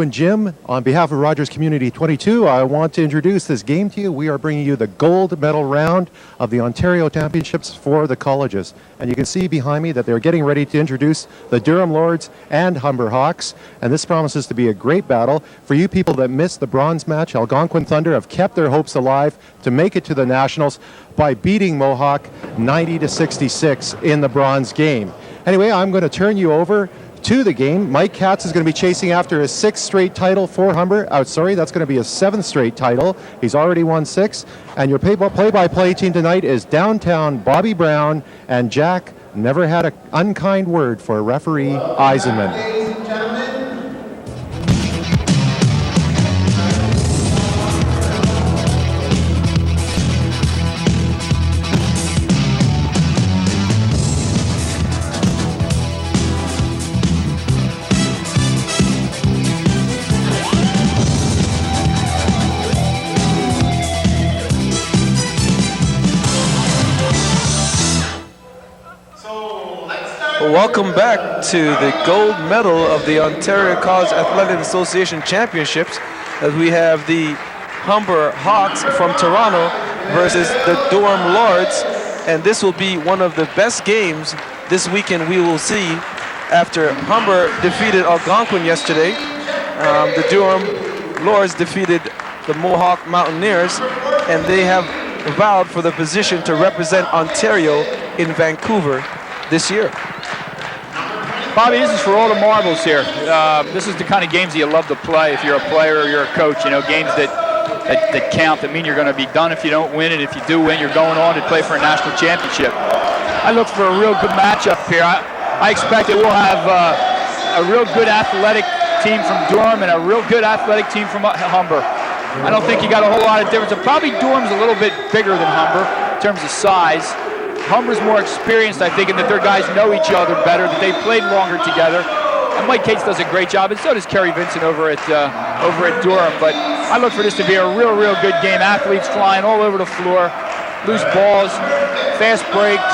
Algonquin Gym. On behalf of Rogers Community 22, I want to introduce this game to you. We are bringing you the gold medal round of the Ontario Championships for the colleges. And you can see behind me that they're getting ready to introduce the Durham Lords and Humber Hawks. And this promises to be a great battle. For you people that missed the bronze match, Algonquin Thunder have kept their hopes alive to make it to the Nationals by beating Mohawk 90-66 in the bronze game. Anyway, I'm going to turn you over to the game. Mike Katz is going to be chasing after his 6th straight title for Humber. That's going to be his 7th straight title. He's already won 6. And your play-by-play team tonight is Downtown Bobby Brown, and Jack never had an unkind word for referee Eisenman. Ladies and gentlemen, welcome back to the gold medal of the Ontario College Athletic Association Championships, as we have the Humber Hawks from Toronto versus the Durham Lords, and this will be one of the best games this weekend we will see after Humber defeated Algonquin yesterday. The Durham Lords defeated the Mohawk Mountaineers, and they have vowed for the position to represent Ontario in Vancouver this year. Bobby, this is for all the marbles here. This is the kind of games that you love to play if you're a player or you're a coach. You know, games that count, that mean you're going to be done if you don't win, and if you do win, you're going on to play for a national championship. I look for a real good matchup here. I expect that we'll have a real good athletic team from Durham and a real good athletic team from Humber. I don't think you got a whole lot of difference. Probably Durham's a little bit bigger than Humber in terms of size. Humber's more experienced, I think, in that their guys know each other better, that they played longer together. And Mike Cates does a great job, and so does Kerry Vincent over at Durham. But I look for this to be a real good game. Athletes flying all over the floor, loose balls, fast breaks.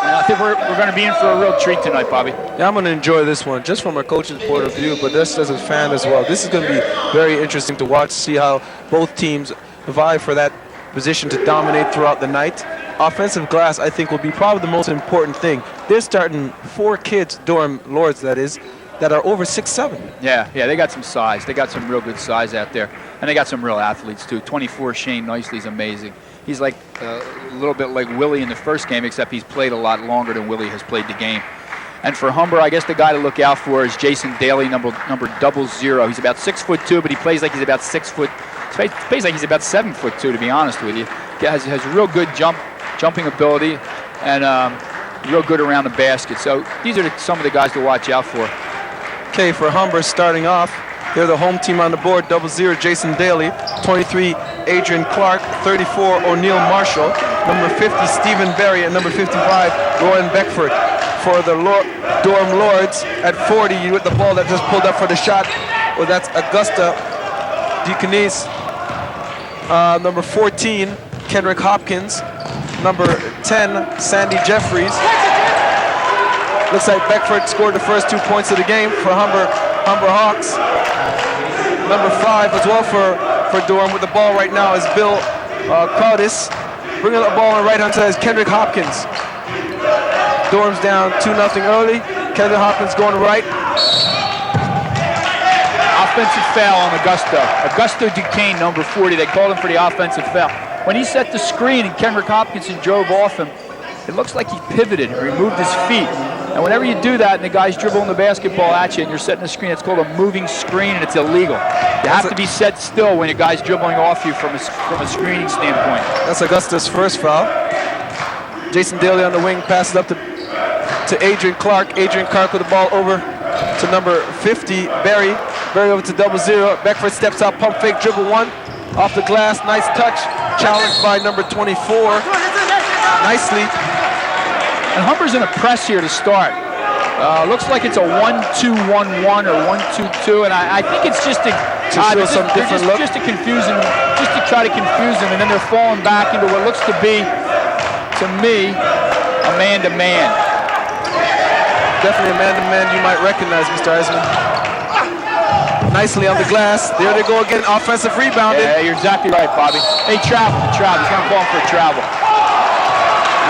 And I think we're going to be in for a real treat tonight, Bobby. Yeah, I'm going to enjoy this one, just from a coach's point of view, but just as a fan as well. This is going to be very interesting to watch, see how both teams vie for that position to dominate throughout the night. Offensive glass, I think, will be probably the most important thing. They're starting 4 kids, Durham Lords that is, that are over 6'7". Yeah, they got some size. They got some real good size out there. And they got some real athletes, too. 24, Shane Nicely's amazing. He's like a little bit like Willie in the first game, except he's played a lot longer than Willie has played the game. And for Humber, I guess the guy to look out for is Jason Daly, number 00. He's about 6'2", but he plays like he's about 6 foot. He plays like he's about 7'2", to be honest with you. He has real good jumping ability, and real good around the basket. So these are some of the guys to watch out for. Okay, for Humber starting off, they're the home team on the board. 00, Jason Daly. 23, Adrian Clark. 34, O'Neill Marshall. Number 50, Stephen Berry. And number 55, Rowan Beckford. For the Durham Lords at 40, with the ball that just pulled up for the shot. Well, that's Augusta Deaconese. Number 14, Kendrick Hopkins. Number 10, Sandy Jeffries. Looks like Beckford scored the first 2 points of the game for Humber Hawks. Number 5 as well for Durham with the ball right now is Bill Crowdis. Bringing the ball on the right-hand side is Kendrick Hopkins. Durham's down 2-0 early. Kendrick Hopkins going right. Offensive foul on Augusto Duquesne, number 40. They called him for the offensive foul. When he set the screen and Kendrick Hopkinson drove off him, it looks like he pivoted and removed his feet. And whenever you do that and the guy's dribbling the basketball at you and you're setting a screen, it's called a moving screen, and it's illegal. You have to be set still when a guy's dribbling off you from a screening standpoint. That's Augusta's first foul. Jason Daly on the wing, passes up to Adrian Clark. Adrian Clark with the ball over to number 50, Barry. Barry over to 00. Beckford steps out, pump fake, dribble 1. Off the glass, nice touch. Challenged by number 24. Nicely. And Humber's in a press here to start. Looks like it's a 1-2-1-1 or 1-2-2, and I think it's just to confuse them, just to try to confuse them, and then they're falling back into what looks to be, to me, a man-to-man. Definitely a man-to-man you might recognize, Mr. Eisman. nicely on the glass. There they go again, offensive rebounding. Yeah, you're exactly right, Bobby. Hey, travel. He's going to call him for a travel.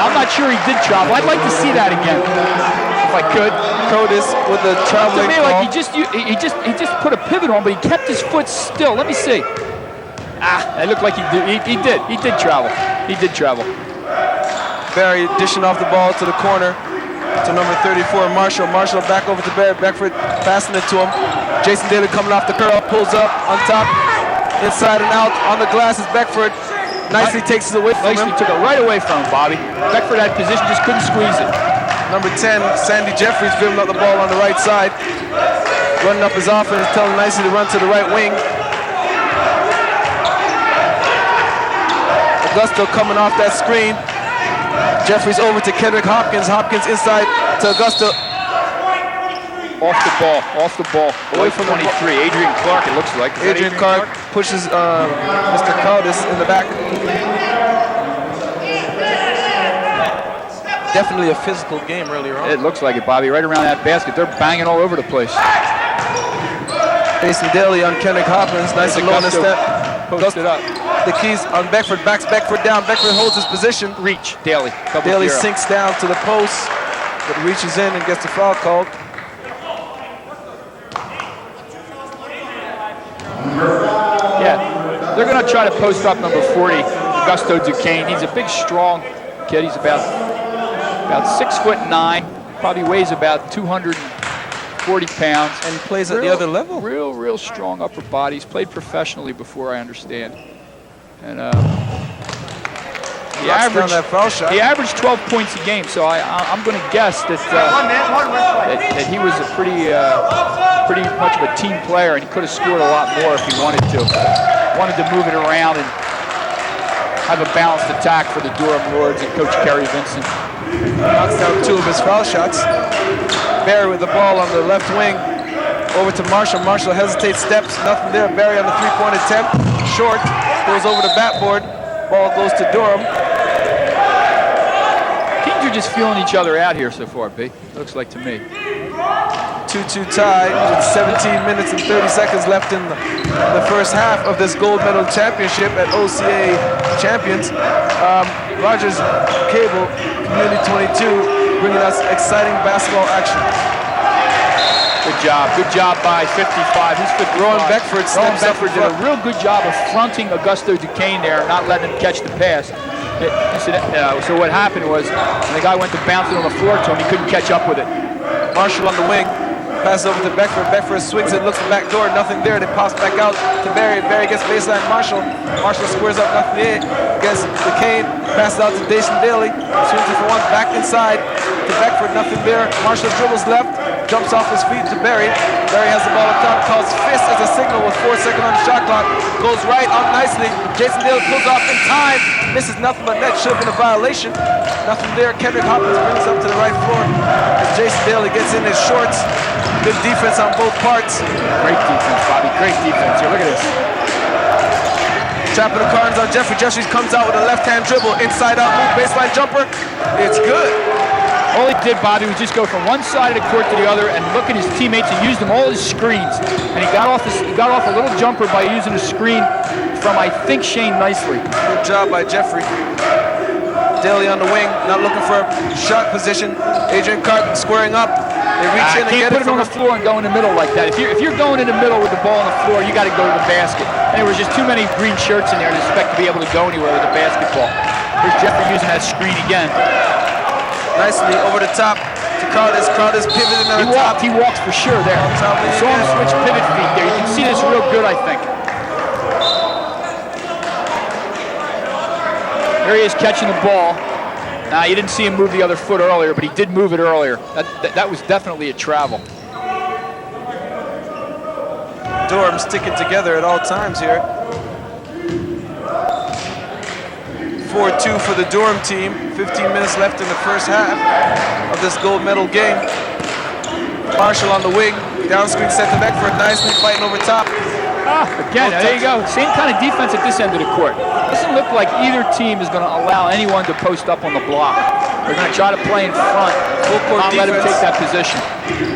I'm not sure he did travel. I'd like to see that again, if I could. Codis with the traveling To me, call. like he just put a pivot on, but he kept his foot still. Let me see. It looked like he did. He did travel. He did travel. Barry dishing off the ball to the corner to number 34, Marshall. Marshall back over to Barry. Beckford passing it to him. Jason Daly coming off the curl, pulls up on top, inside and out on the glass is Beckford. Nicely takes it away from him. Took it right away from him, Bobby. Beckford had position, just couldn't squeeze it. Number 10, Sandy Jeffries dribbling up the ball on the right side. Running up his offense, telling Nicely to run to the right wing. Augusto coming off that screen. Jeffries over to Kendrick Hopkins. Hopkins inside to Augusto. Off the ball. Away from 23. Adrian Clark, it looks like. Adrian Clark pushes Mr. Caldis in the back. Definitely a physical game earlier on. It looks like it, Bobby. Right around that basket. They're banging all over the place. Jason Daly on Kendrick Hopkins. Nice and low in the step. Posted up. The keys on Beckford. Backs Beckford down. Beckford holds his position. Reach. Daly. Daly sinks down to the post, but reaches in and gets the foul called. Yeah, they're going to try to post up number 40, Augusto Duquesne. He's a big, strong kid. He's about 6'9", probably weighs about 240 pounds. And plays at the other level. Real strong upper body. He's played professionally before, I understand. And he averaged 12 points a game, so I'm going to guess that he was a pretty much of a team player, and he could have scored a lot more if he wanted to. Wanted to move it around and have a balanced attack for the Durham Lords and Coach Kerry Vincent. Knocks down 2 of his foul shots. Barry with the ball on the left wing. Over to Marshall. Marshall hesitates, steps, nothing there. Barry on the three-point attempt. Short. Goes over the backboard. Ball goes to Durham. Teams are just feeling each other out here so far, B. Looks like to me. 2-2 tie with 17 minutes and 30 seconds left in the first half of this gold medal championship at OCAA Champions. Rogers Cable, Community 22, bringing us exciting basketball action. Good job by 55. He's 55. Rowan Beckford steps up. Beckford did a real good job of fronting Augusto Duquesne there, not letting him catch the pass. So what happened was, when the guy went to bounce it on the floor to him, he couldn't catch up with it. Marshall on the wing. Pass over to Beckford. Beckford swings it, looks back door, nothing there. They pass back out to Barry. Barry gets baseline Marshall. Marshall squares up, nothing there. Gets Duquesne, passes out to Jason Daly. Swings it for one, back inside to Beckford, nothing there. Marshall dribbles left, jumps off his feet to Barry. Barry has the ball up top, calls fist as a signal with 4 seconds on the shot clock. Goes right on nicely. Jason Daly pulls off in time. Misses nothing but net, should have been a violation. Nothing there. Kendrick Hopkins brings up to the right floor as Jason Daly gets in his shorts. Good defense on both parts. Great defense, Bobby. Great defense. Here, look at this. Trapping the cards on Jeffrey. Jeffries comes out with a left-hand dribble. Inside out move, baseline jumper. It's good. All he did, Bobby, was just go from one side of the court to the other and look at his teammates and use them all as screens. And he got off a little jumper by using a screen from, I think, Shane Nicely. Good job by Jeffrey. Daly on the wing, not looking for a shot position. Adrian Clark squaring up. They reach in and can't get put it on the floor and go in the middle like that. If you're going in the middle with the ball on the floor, you got to go to the basket. And there was just too many green shirts in there to expect to be able to go anywhere with the basketball. Here's Jeffrey using that screen again. Nicely over the top to Crowder's. Crowder's pivoting on the top. He walks for sure there. You saw him switch pivot feet there. You can see this real good, I think. There he is catching the ball. Now, you didn't see him move the other foot earlier, but he did move it earlier. That was definitely a travel. Durham sticking together at all times here. 4-2 for the Durham team. 15 minutes left in the first half of this gold medal game. Marshall on the wing. Down screen set to Beckford. Nicely fighting over top. Again, there you go. Same kind of defense at this end of the court. Doesn't look like either team is going to allow anyone to post up on the block. They're going to try to play in front. Full court not defense. let him take that position.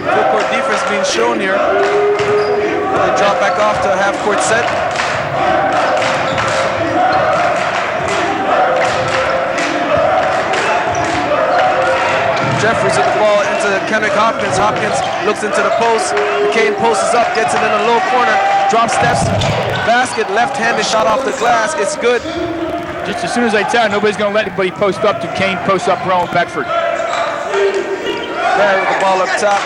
Full court defense being shown here. They drop back Backcourt set. Jeffries with the ball into Kendrick Hopkins. Hopkins looks into the post. McCain posts up, gets it in a low corner. Drop steps, basket, left-handed shot off the glass. It's good. Just as soon as I tell you, nobody's going to let anybody post up. Duquesne posts up Rowan Beckford. Barry with the ball up top,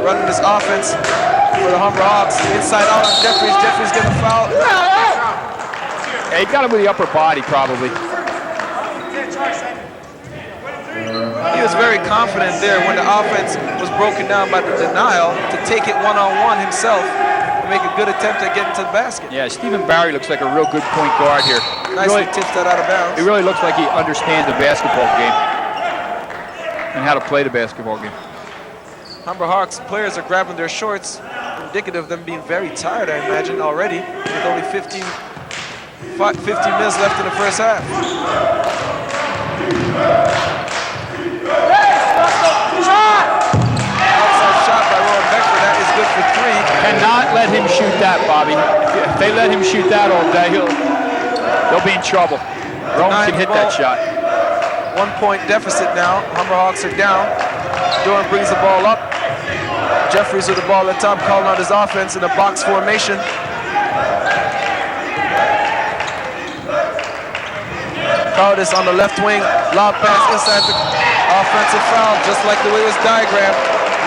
running this offense for the Humber Hawks. Inside out on Jeffries. Jeffries getting a foul. Yeah, he got him with the upper body, probably. He was very confident there when the offense was broken down by the denial to take it one-on-one himself and make a good attempt at getting to the basket. Yeah, Stephen Barry looks like a real good point guard here. Nicely tips that out of bounds. He really looks like he understands the basketball game and how to play the basketball game. Humber Hawks players are grabbing their shorts, indicative of them being very tired, I imagine, already, with only 15 minutes left in the first half. Outside shot by Rowan Beckford. That is good for 3. Cannot let him shoot that, Bobby. If they let him shoot that all day, they'll be in trouble. Rowan can hit that shot. 1 point deficit now. Humber Hawks are down. Durham brings the ball up. Jeffries with the ball at top, calling out his offense in a box formation. Cardis on the left wing, lob pass inside the offensive foul, just like the way it was diagrammed.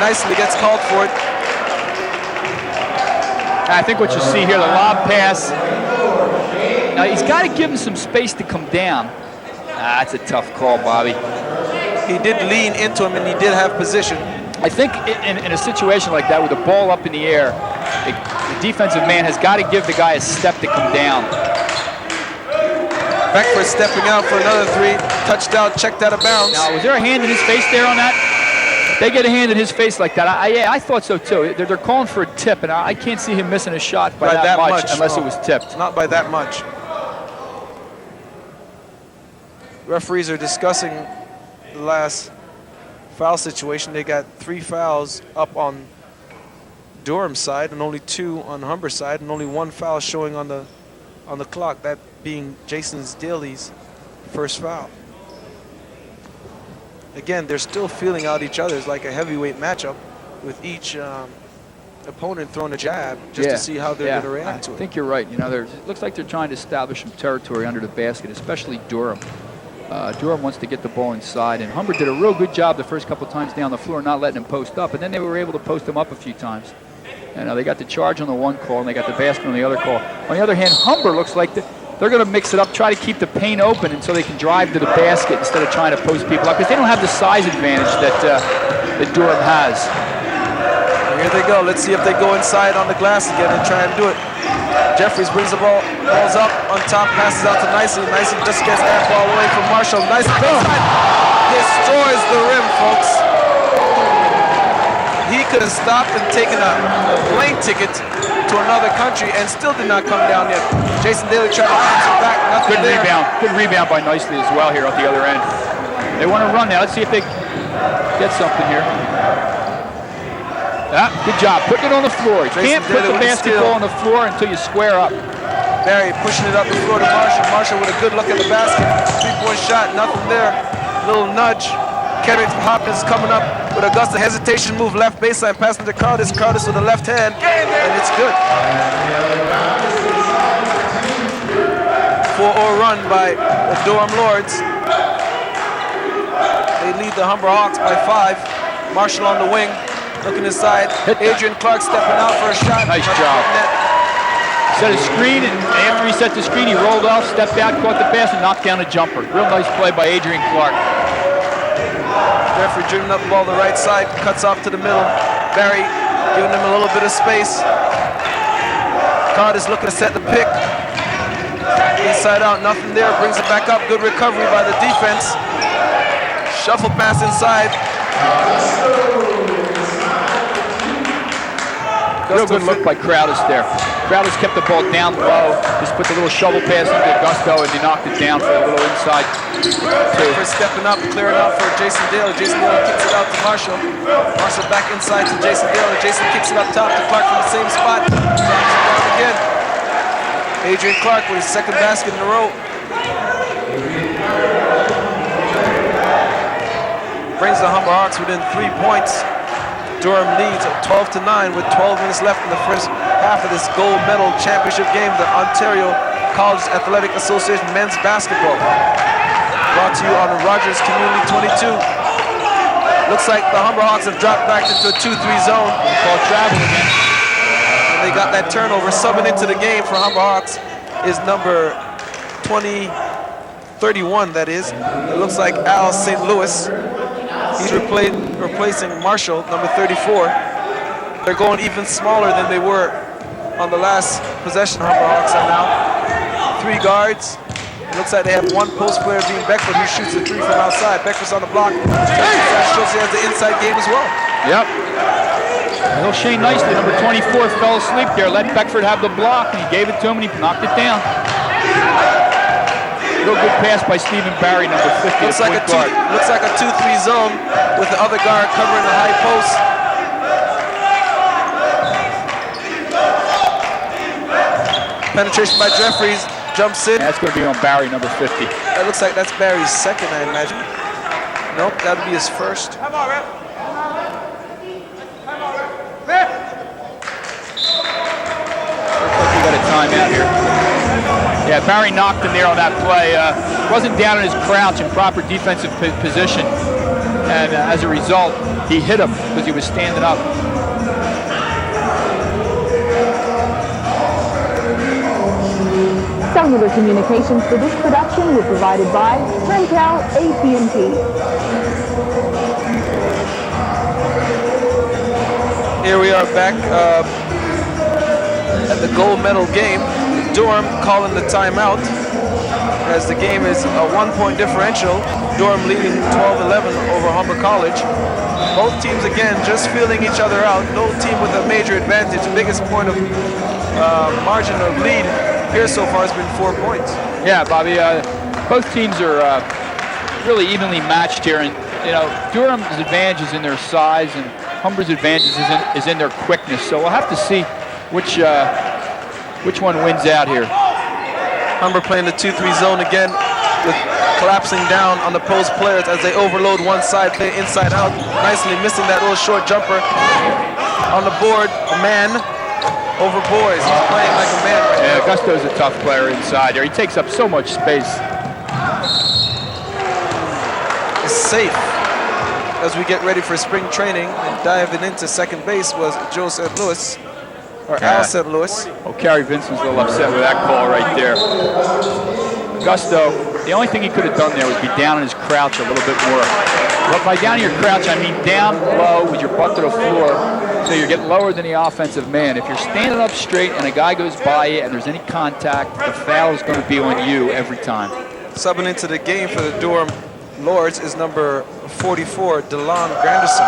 Nicely gets called for it. I think what you see here, the lob pass. Now he's got to give him some space to come down. That's a tough call, Bobby. He did lean into him and he did have position. I think in a situation like that with the ball up in the air, the defensive man has got to give the guy a step to come down. Beckford stepping out for another 3. Touchdown, checked out of bounds. Now, was there a hand in his face there on that? They get a hand in his face like that. Yeah, I thought so too. They're calling for a tip, and I can't see him missing a shot by that much unless it was tipped. Not by that much. Referees are discussing the last foul situation. They got 3 fouls up on Durham's side and only 2 on Humber's side, and only 1 foul showing on the clock, that being Jason Daly's first foul. Again, they're still feeling out each other. It's like a heavyweight matchup with each opponent throwing a jab just to see how they're going to react to it. I think you're right. You know, it looks like they're trying to establish some territory under the basket, especially Durham. Durham wants to get the ball inside, and Humber did a real good job the first couple times down the floor, not letting him post up, and then they were able to post him up a few times. And they got the charge on the one call, and they got the basket on the other call. On the other hand, Humber looks like they're going to mix it up, try to keep the paint open, and so they can drive to the basket instead of trying to post people up, because they don't have the size advantage that Durham has. Here they go. Let's see if they go inside on the glass again and try and do it. Jeffries brings the balls up on top, passes out to Nicely. Nicely just gets that ball away from Marshall. Nice baseline. Destroys the rim, folks. He could have stopped and taken a plane ticket to another country and still did not come down yet. Jason Daly tried to bounce it back. Nothing Good there. rebound. Good rebound by Nicely as well here at the other end. They want to run now. Let's see if they get something here. Good job. Putting it on the floor. You can't put the basketball on the floor until you square up. Barry pushing it up the floor to Marshall. Marshall with a good look at the basket. 3-point shot. Nothing there. Little nudge. Kendrick Hopkins coming up with Augusta. Hesitation move. Left baseline. Passing to Cardis. Cardis with the left hand. And it's good. 4-0 run by the Durham Lords. They lead the Humber Hawks by 5. Marshall on the wing. Looking inside, Adrian Clark stepping out for a shot. Nice job. Set a screen, and after he set the screen, he rolled off, stepped out, caught the pass, and knocked down a jumper. Real nice play by Adrian Clark. Jeffrey dribbling up the ball to the right side, cuts off to the middle. Barry giving him a little bit of space. Cardis looking to set the pick. Inside out, nothing there, brings it back up. Good recovery by the defense. Shuffle pass inside. Real good look by Crowdis there. Crowdis kept the ball down low, just put the little shovel pass into Augusto, and he knocked it down for a little inside. For stepping up, clearing out for Jason Daly. Jason Daly kicks it out to Marshall. Marshall back inside to Jason Daly. Jason kicks it up top to Clark from the same spot. Drops it down again. Adrian Clark with his second basket in a row. Brings the Humber Hawks within 3 points. Durham leads 12-9 with 12 minutes left in the first half of this gold medal championship game, the Ontario College Athletic Association men's basketball. Brought to you on Rogers Community 22. Looks like the Humber Hawks have dropped back into a 2-3 zone. Called travel again. And they got that turnover. Subbing into the game for Humber Hawks is number 31, that is. It looks like Al St. Louis. He's replacing Marshall, number 34. They're going even smaller than they were on the last possession. Humber Hawks are now 3 guards. It looks like they have one post player being Beckford, who shoots a 3 from outside. Beckford's on the block. Shows he has the inside game as well. Yep. Little Shane Nicely, number 24, fell asleep there. Let Beckford have the block, and he gave it to him, and he knocked it down. Real good pass by Stephen Barry, number 50. Looks like a 2-3 zone with the other guard covering the high post. Penetration by Jeffries, jumps in. That's going to be on Barry, number 50. That looks like that's Barry's second, I imagine. Nope, that would be his first. Come on, ref. Looks like we got a timeout here. Yeah, Barry knocked him there on that play. Wasn't down in his crouch in proper defensive position. And as a result, he hit him because he was standing up. Cellular communications for this production were provided by Rental AT&T. Here we are back at the gold medal game. Durham calling the timeout as the game is a 1-point differential. Durham leading 12-11 over Humber College. Both teams again just feeling each other out. No team with a major advantage. The biggest point of margin of lead here so far has been 4 points. Yeah, Bobby, both teams are really evenly matched here, and Durham's advantage is in their size and Humber's advantage is in their quickness. So we'll have to see which one wins out here. Humber playing the 2-3 zone again, with collapsing down on the post players as they overload one side, play inside out, nicely missing that little short jumper. On the board, a man over boys. He's playing like a man right now. Yeah, Gusto's a tough player inside there. He takes up so much space. It's safe as we get ready for spring training, and diving into second base was Joe St. Louis, or Al St. Louis. Oh, Kerry Vincent's a little upset with that call right there. Gusto, the only thing he could have done there was be down in his crouch a little bit more. But by down in your crouch, I mean down low with your butt to the floor, so you're getting lower than the offensive man. If you're standing up straight and a guy goes by you and there's any contact, the foul is going to be on you every time. Subbing into the game for the Durham Lords is number 44, DeLon Granderson.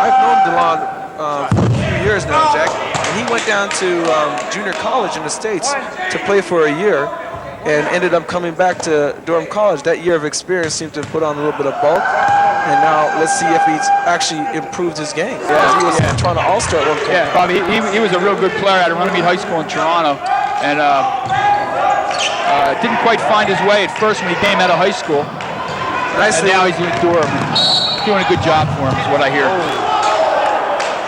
I've known DeLon for a few years now, Jack. And he went down to junior college in the States to play for a year and ended up coming back to Durham College. That year of experience seemed to put on a little bit of bulk. And now let's see if he's actually improved his game. Because he was trying to all-star at one point. Yeah, Bobby, he was a real good player at Runnymede High School in Toronto. And didn't quite find his way at first when he came out of high school. Nicely. And now he's in Durham. Doing a good job for him is what I hear.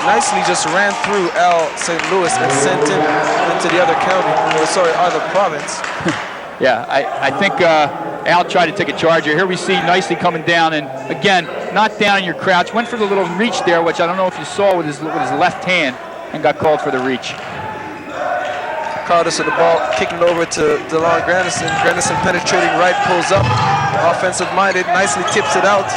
Nicely just ran through Al St. Louis and sent him into the other county, or sorry, other province. Yeah, I think Al tried to take a charge here. Here we see Nicely coming down, and again, not down in your crouch. Went for the little reach there, which I don't know if you saw with his left hand, and got called for the reach. Carlos with the ball, kicking over to DeLon Granderson. Granderson penetrating right, pulls up. Offensive-minded, nicely tips it out.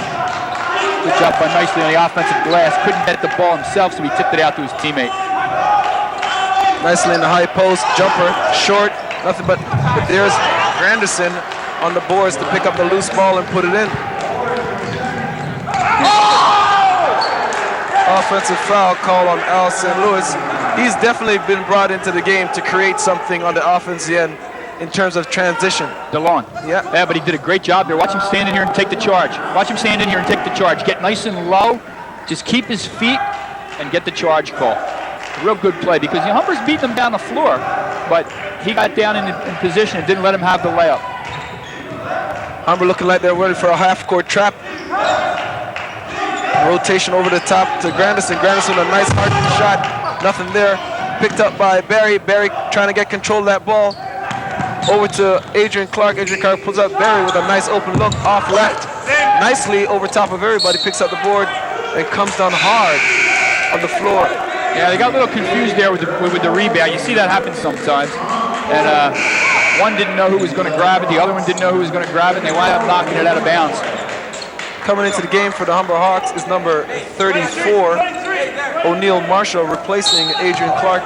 Good job by Nicely on the offensive glass. Couldn't get the ball himself, so he tipped it out to his teammate. Nicely in the high post, jumper, short, nothing but there's Granderson on the boards to pick up the loose ball and put it in. Offensive foul call on Al St. Louis. He's definitely been brought into the game to create something on the offensive end in terms of transition. DeLon. Yeah. Yeah, but he did a great job there. Watch him stand in here and take the charge. Watch him stand in here and take the charge. Get nice and low. Just keep his feet and get the charge call. Real good play because Humber's beating him down the floor. but he got down in position and didn't let him have the layup. Humber looking like they're ready for a half-court trap. Rotation over the top to Grandison. Grandison, a nice hard shot. Nothing there. Picked up by Barry. Barry trying to get control of that ball. Over to Adrian Clark. Adrian Clark pulls up Barry with a nice open look off left. Nicely over top of everybody. Picks up the board and comes down hard on the floor. Yeah, they got a little confused there with the rebound. You see that happen sometimes. And one didn't know who was going to grab it. The other one didn't know who was going to grab it. And they wind up knocking it out of bounds. Coming into the game for the Humber Hawks is number 34, O'Neal Marshall, replacing Adrian Clark.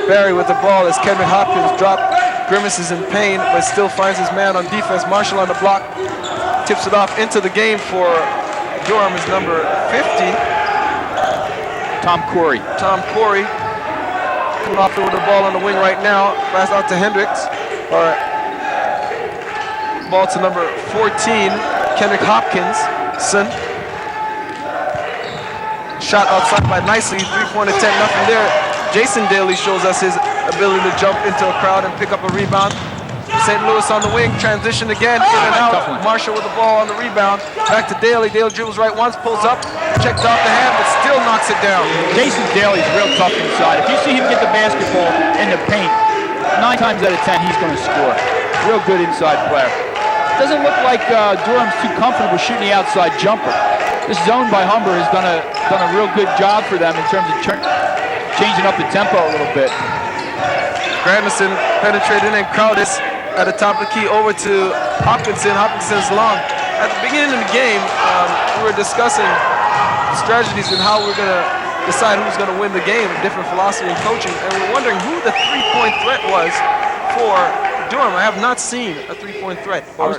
Barry with the ball as Kendrick Hopkins grimaces in pain, but still finds his man on defense. Marshall on the block, tips it off into the game for Durham is number 50. Tom Corey. Coming off with the ball on the wing right now. Pass out to Hendricks. Ball to number 14, Kendrick Hopkins. Shot outside by Nicely. 3-point attempt, nothing there. Jason Daly shows us his ability to jump into a crowd and pick up a rebound. St. Louis on the wing, transition again, in and out. Marshall with the ball on the rebound. Back to Daly. Daly dribbles right once, pulls up, checked off the hand, but still knocks it down. Jason Daly's real tough inside. If you see him get the basketball in the paint, 9 times out of 10 he's going to score. Real good inside player. Doesn't look like Durham's too comfortable shooting the outside jumper. This zone by Humber has done a real good job for them in terms of changing up the tempo a little bit. Grandison penetrated in, Crowdis at the top of the key over to Hopkinson. Hopkinson's long. At the beginning of the game, we were discussing strategies and how we're going to decide who's going to win the game, different philosophy in coaching, and we're wondering who the three-point threat was for Durham. I have not seen a three-point threat. I was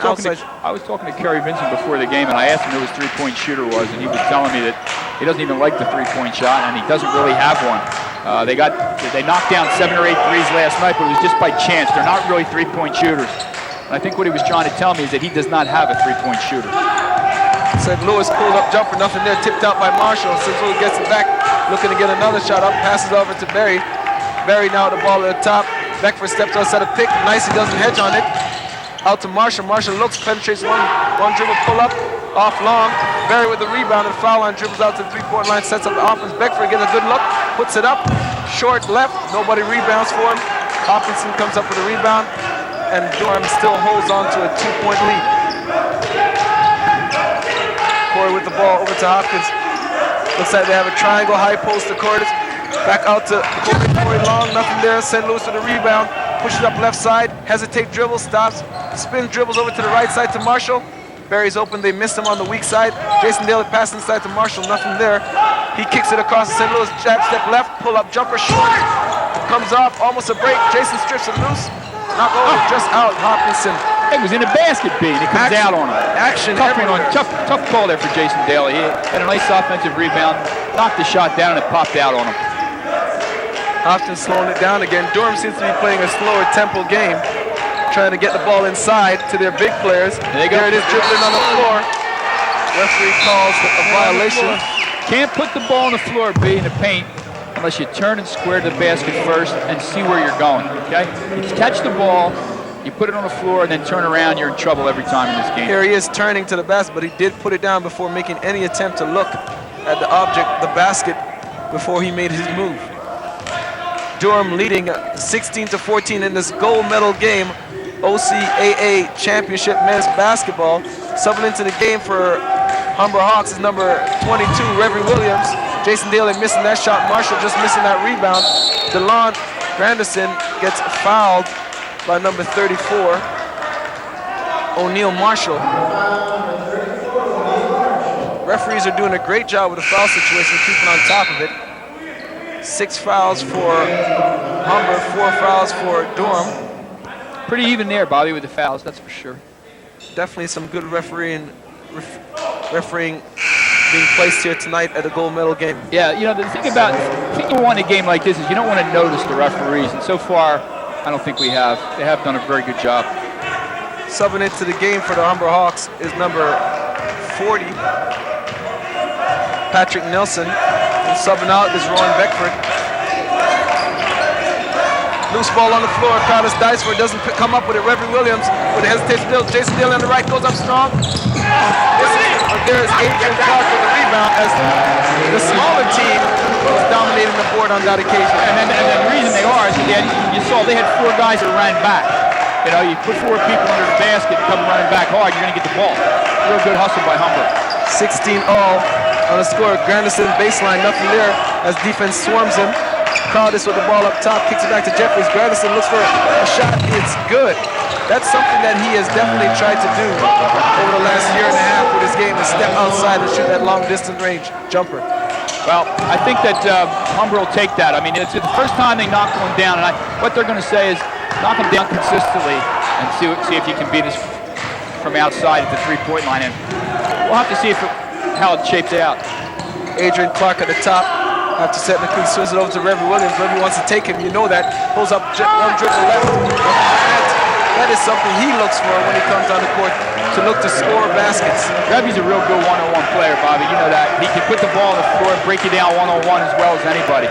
talking to Kerry Vincent before the game, and I asked him who his three-point shooter was, and he was telling me that he doesn't even like the three-point shot, and he doesn't really have one. They knocked down 7 or 8 threes last night, but it was just by chance. They're not really three-point shooters. And I think what he was trying to tell me is that he does not have a three-point shooter. St. Louis pulled up jumper, nothing there, tipped out by Marshall. St. Louis gets it back, looking to get another shot up, passes over to Barry. Barry now with the ball at the top. Beckford steps outside a pick, nice, he doesn't hedge on it. Out to Marshall. Marshall looks, penetrates one dribble, pull up, off long. Barry with the rebound and foul line, dribbles out to the three-point line, sets up the offense. Beckford gets a good look, puts it up, short left, nobody rebounds for him. Hopkinson comes up with a rebound, and Durham still holds on to a 2-point lead. Corey with the ball over to Hopkins. Looks like they have a triangle, high post to Cordes. Back out to Corey long, nothing there. St. Louis with the rebound, pushes up left side, hesitate dribble, stops, spin dribbles over to the right side to Marshall. Barry's open, they missed him on the weak side. Jason Daly passes inside to Marshall, nothing there. He kicks it across the St. Louis, jab step left, pull up jumper, short. Comes off, almost a break. Jason strips it loose. Knock over, just out, Hopkinson. It was in the basket, B, and it comes out on him. Action tough call there for Jason Daly. He had a nice offensive rebound, knocked the shot down, and it popped out on him. Hopkins slowing it down again. Durham seems to be playing a slower tempo game, trying to get the ball inside to their big players. There it is, dribbling on the floor. Referee calls a violation. Can't put the ball on the floor, B, in the paint, unless you turn and square to the basket first and see where you're going, okay? You catch the ball, you put it on the floor, and then turn around, you're in trouble every time in this game. Here he is turning to the basket, but he did put it down before making any attempt to look at the object, the basket, before he made his move. Durham leading 16-14 in this gold medal game, OCAA Championship men's basketball. Subbing into the game for Humber Hawks is number 22, Reverie Williams. Jason Daly missing that shot. Marshall just missing that rebound. DeLon Grandison gets fouled by number 34, O'Neal Marshall. Referees are doing a great job with the foul situation, keeping on top of it. 6 fouls for Humber, 4 fouls for Durham. Pretty even there, Bobby, with the fouls, that's for sure. Definitely some good refereeing being placed here tonight at a gold medal game. Yeah, you know, the thing about you want a game like this is you don't want to notice the referees, and so far, I don't think we have. They have done a very good job. Subbing into the game for the Humber Hawks is number 40, Patrick Nelson. And subbing out is Ron Beckford. Loose ball on the floor. Crowder's dice for it. Doesn't come up with it. Reverend Williams with a hesitation. Jason Daly on the right goes up strong. There's Adrian Clark with the rebound as the smaller team was dominating the board on that occasion. And the reason they are is that you saw they had 4 guys that ran back. You know, you put 4 people under the basket and come running back hard, you're going to get the ball. Real good hustle by Humber. 16 all on the score. Granderson baseline, nothing there as defense swarms him. Crowdis with the ball up top, kicks it back to Jeffries. Granderson looks for a shot. It's good. That's something that he has definitely tried to do over the last year and a half with his game, is step outside and shoot that long distance range jumper. Well, I think that Humber will take that. I mean, it's the first time they knock one down, and what they're going to say is knock him down consistently and see if you can beat us from outside at the three-point line. And we'll have to see how it shapes out. Adrian Clark at the top. After setting the clean, swings it over to Reverend Williams. Reverend wants to take him. You know that. Pulls up one dribble left. That is something he looks for when he comes on the court, to look to score baskets. Revy's a real good one-on-one player, Bobby. You know that. He can put the ball on the floor and break you down one-on-one as well as anybody.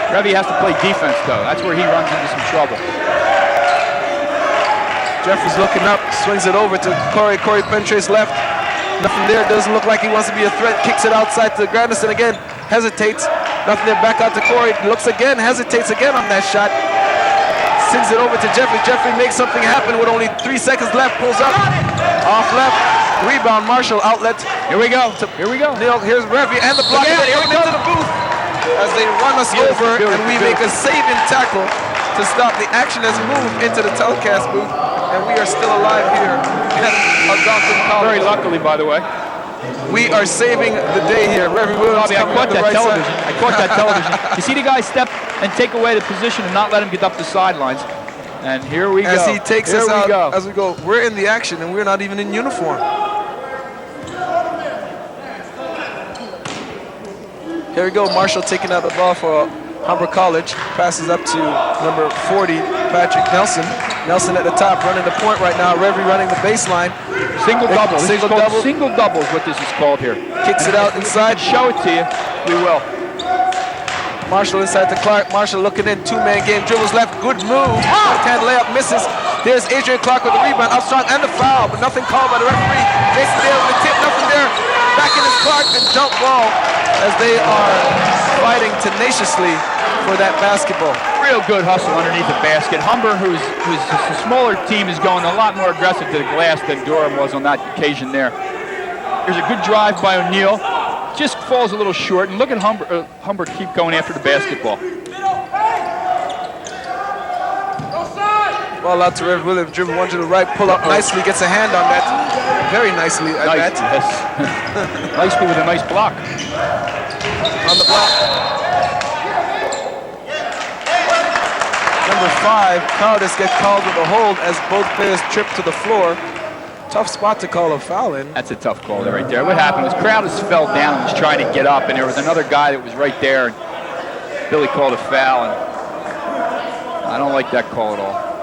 Revy has to play defense, though. That's where he runs into some trouble. Jeffries looking up, swings it over to Corey. Corey penetrates left. Nothing there. Doesn't look like he wants to be a threat. Kicks it outside to Granderson again. Hesitates. Nothing there. Back out to Corey. Looks again. Hesitates again on that shot. Sends it over to Jeffrey. Jeffrey makes something happen with only 3 seconds left. Pulls up. Off left. Rebound. Marshall. Outlet. Here we go. Here we go. Neil. Here's Revy and the block. Here we go into the booth as they run us over, and we make a saving tackle to stop the action that's moved into the telecast booth. And we are still alive here at Algonquin College. Very luckily, by the way. We are saving the day here. Reverend Williams Bobby, I coming caught up the that right television. side. I caught that television. You see the guy step and take away the position and not let him get up the sidelines. And here we go. As he takes here us we out, go. as we go, we're in the action and we're not even in uniform. Here we go. Marshall taking out the ball for Humber College. Passes up to number 40, Patrick Nelson. Nelson at the top running the point right now. Revy running the baseline. Single double. Single double. Single double is what this is called here. Kicks it out inside. Show it to you. We will. Marshall inside to Clark. Marshall looking in. 2-man game. Dribbles left. Good move. Left-hand layup misses. There's Adrian Clark with the rebound. Up strong and the foul, but nothing called by the referee. Jason Dale with the tip. Nothing there. Back in his Clark and jump ball as they are fighting tenaciously for that basketball. Real good hustle underneath the basket. Humber, who's a smaller team, is going a lot more aggressive to the glass than Durham was on that occasion there. There's a good drive by O'Neal. Just falls a little short. And look at Humber keep going after the basketball. Ball out to Reverend Williams. Dribble one to the right. Pull up nicely. Gets a hand on that. Very nicely at Nice, that. yes. Nicely with a nice block. On the block. Number 5, Crowdis gets called with a hold as both players trip to the floor. Tough spot to call a foul in. That's a tough call there right there. What happened was Crowdis fell down and was trying to get up, and there was another guy that was right there, and Billy called a foul, and I don't like that call at all.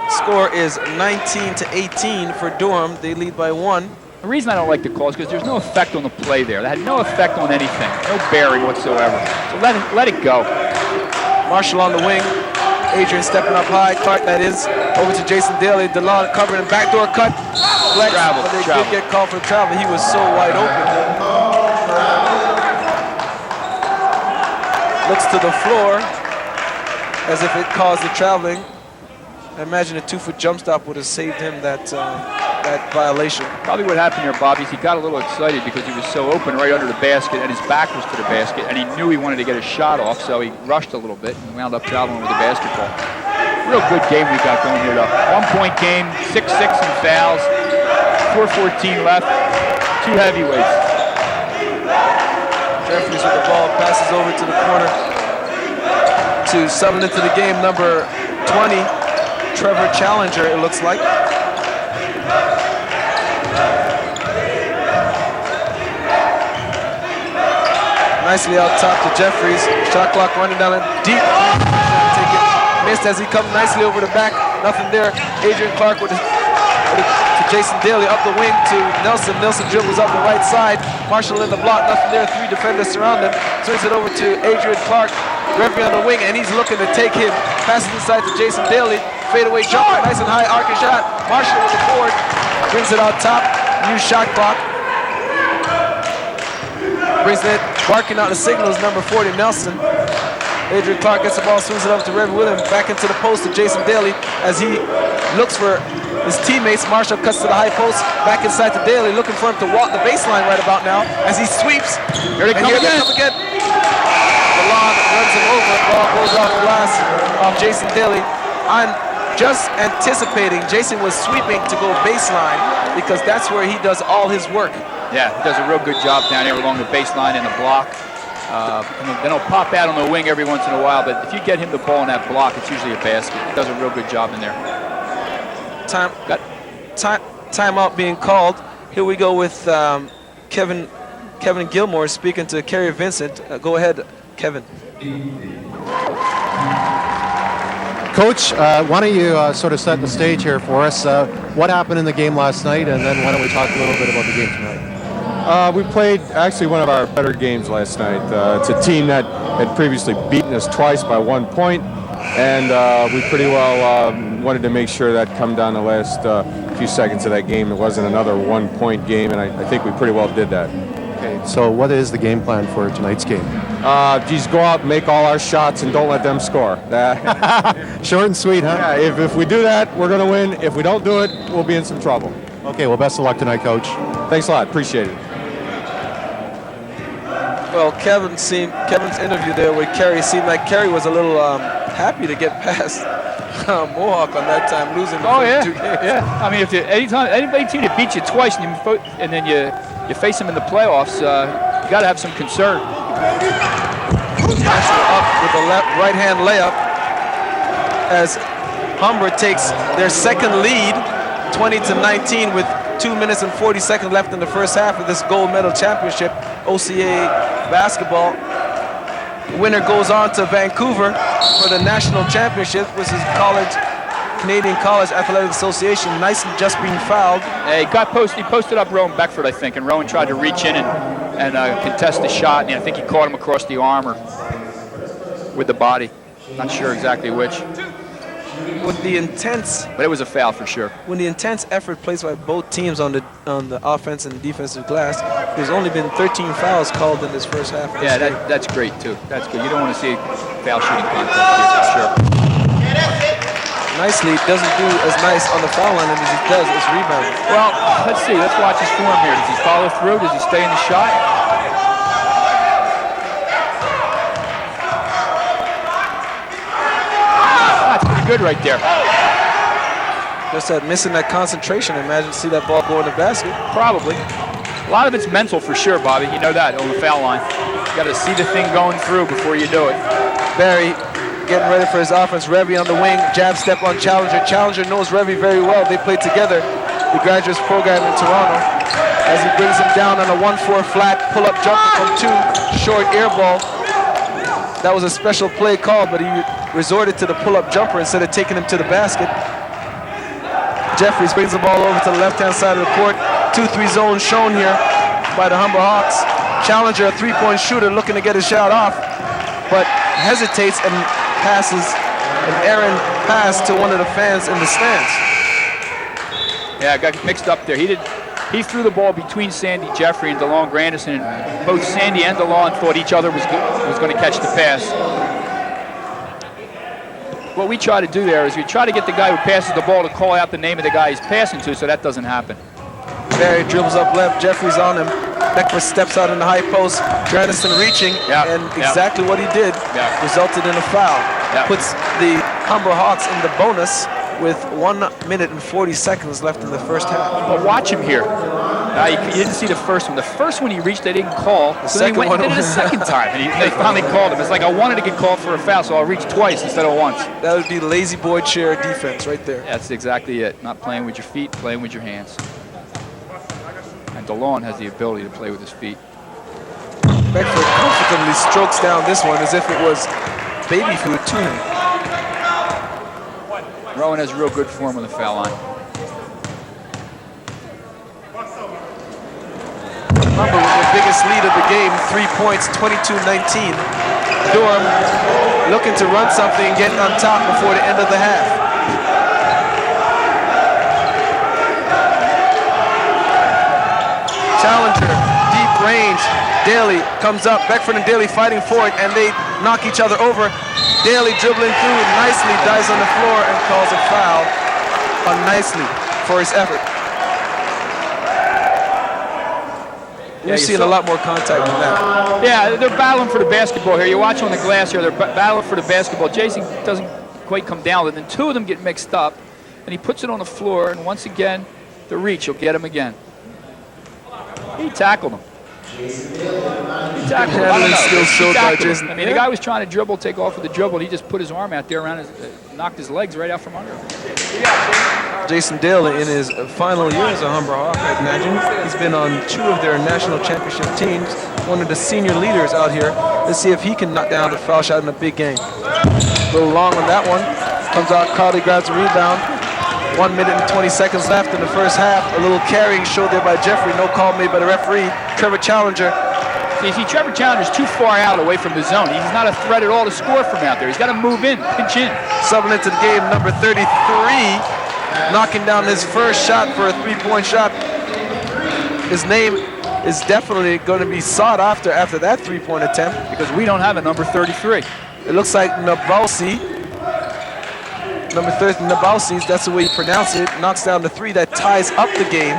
Score is 19-18 for Durham. They lead by 1. The reason I don't like the call is because there's no effect on the play there. That had no effect on anything. No bearing whatsoever. So let it go. Marshall on the wing. Adrian stepping up high. Clark, that is. Over to Jason Daly. DeLon covering him. Backdoor cut. Flex. Travel. But they did get called for travel. He was so wide open. Looks to the floor as if it caused the traveling. I imagine a 2-foot jump stop would have saved him that violation. Probably what happened there, Bobby, is he got a little excited because he was so open right under the basket and his back was to the basket, and he knew he wanted to get a shot off, so he rushed a little bit and wound up traveling with the basketball. Real good game we got going here, though. 1-point game, 6-6 in fouls, 4:14 left, 2 heavyweights. Jeffries with the ball, passes over to the corner to subbing into the game, number 20, Trevor Challenger, it looks like. Nicely out top to Jeffries. Shot clock running down it deep. Take it. Missed as he comes nicely over the back. Nothing there. Adrian Clark to Jason Daly up the wing to Nelson. Nelson dribbles up the right side. Marshall in the block, nothing there. 3 defenders surround him. Swings it over to Adrian Clark. Referee on the wing, and he's looking to take him. Passes inside to Jason Daly. Fadeaway jumper, nice and high, arcing shot. Marshall with the board. Brings it out top. New shot clock. Brings it, barking out the signals, number 40, Nelson. Adrian Clark gets the ball, swings it up to Reverend Williams, back into the post to Jason Daly as he looks for his teammates. Marshall cuts to the high post, back inside to Daly, looking for him to walk the baseline right about now as he sweeps. Here they come again. DeLon runs him over, ball goes off glass off Jason Daly. I'm just anticipating Jason was sweeping to go baseline because that's where he does all his work. Yeah, he does a real good job down there along the baseline and the block. And then he'll pop out on the wing every once in a while, but if you get him the ball in that block, it's usually a basket. He does a real good job in there. Timeout being called. Here we go with Kevin Gilmore speaking to Kerry Vincent. Go ahead, Kevin. Coach, why don't you sort of set the stage here for us? What happened in the game last night, and then why don't we talk a little bit about the game tonight? We played actually one of our better games last night. It's a team that had previously beaten us twice by 1 point, and we pretty well wanted to make sure that come down the last few seconds of that game. It wasn't another 1 point game, and I think we pretty well did that. Okay, so what is the game plan for tonight's game? Just go out, make all our shots, and don't let them score. Short and sweet, huh? Yeah, if we do that, we're going to win. If we don't do it, we'll be in some trouble. Okay, well, best of luck tonight, Coach. Thanks a lot. Appreciate it. Well, Kevin's interview there with Kerry seemed like Kerry was a little happy to get past Mohawk on that time, losing the first 2 games. Yeah. I mean, if anybody team that beats you twice and then you face them in the playoffs, you got to have some concern. Up with the right-hand layup as Humber takes their second lead, 20-19, with 2 minutes and 40 seconds left in the first half of this gold medal championship, OCAA basketball. The winner goes on to Vancouver for the national championship, which is Canadian College Athletic Association. Nice and just being fouled. He posted up Rowan Beckford, I think, and Rowan tried to reach in and contest the shot, and I think he caught him across the arm or with the body. Not sure exactly which. With the intense, but it was a foul for sure. When the intense effort placed by both teams on the offense and defensive glass, there's only been 13 fouls called in this first half. Yeah, that's great too. That's good. You don't want to see foul shooting contest here for sure. Nicely, doesn't do as nice on the foul line as he does as rebounding. Well, let's see. Let's watch his form here. Does he follow through? Does he stay in the shot? That's pretty good right there. Just that missing that concentration. Imagine see that ball go in the basket. Probably. A lot of it's mental for sure, Bobby. You know that on the foul line. You got to see the thing going through before you do it. Barry getting ready for his offense. Revy on the wing, jab step on Challenger. Challenger knows Revy very well. They play together, the graduates program in Toronto. As he brings him down on a 1-4 flat, pull-up jumper from 2, short air ball. That was a special play call, but he resorted to the pull-up jumper instead of taking him to the basket. Jeffries brings the ball over to the left-hand side of the court. 2-3 zone shown here by the Humber Hawks. Challenger, a three-point shooter, looking to get his shot off, but hesitates and passes an errant pass to one of the fans in the stands. Yeah, got mixed up there. He threw the ball between Sandy Jeffrey and DeLon Grandison, and both Sandy and DeLon thought each other was going to catch the pass. What we try to do there is we try to get the guy who passes the ball to call out the name of the guy he's passing to, so that doesn't happen. Barry dribbles up left, Jeffries on him. Beckford steps out in the high post, Grandison reaching, and exactly what he did resulted in a foul. Puts the Humber Hawks in the bonus with 1 minute and 40 seconds left in the first half. But watch him here. You didn't see the first one. The first one he reached, they didn't call. The second one did it a second time, and they finally called him. It's like I wanted to get called for a foul, so I'll reach twice instead of once. That would be lazy boy chair defense right there. That's exactly it. Not playing with your feet, playing with your hands. And DeLon has the ability to play with his feet. Beckford comfortably strokes down this one as if it was baby food to him. Rowan has real good form on the foul line. Humber with their biggest lead of the game, 3 points, 22-19. Durham looking to run something and get on top before the end of the half. Challenger, deep range. Daly comes up. Beckford and Daly fighting for it, and they knock each other over. Daly dribbling through nicely, dives on the floor and calls a foul on Nicely for his effort. We're seeing a lot more contact than that. Yeah, they're battling for the basketball here. You watch on the glass here, they're battling for the basketball. Jason doesn't quite come down with it. And two of them get mixed up, and he puts it on the floor, and once again, the reach, he'll get him again. He tackled him. He tackled him. I don't know. I mean, the guy was trying to dribble, take off with the dribble, and he just put his arm out there around his, knocked his legs right out from under him. Jason Daly in his final year as a Humber Hawk, I imagine. He's been on 2 of their national championship teams, one of the senior leaders out here. Let's see if he can knock down the foul shot in a big game. A little long on that one. Comes out, Carly grabs the rebound. 1 minute and 20 seconds left in the first half. A little carrying showed there by Jeffrey. No call made by the referee. Trevor Challenger. See, Trevor Challenger's too far out away from the zone. He's not a threat at all to score from out there. He's got to move in, pinch in. Subbing into the game, number 33. Knocking down his first shot for a 3-point shot. His name is definitely going to be sought after that 3-point attempt. Because we don't have a number 33. It looks like Nabausi. Number 30, Nabausi, that's the way you pronounce it, knocks down the 3 that ties up the game.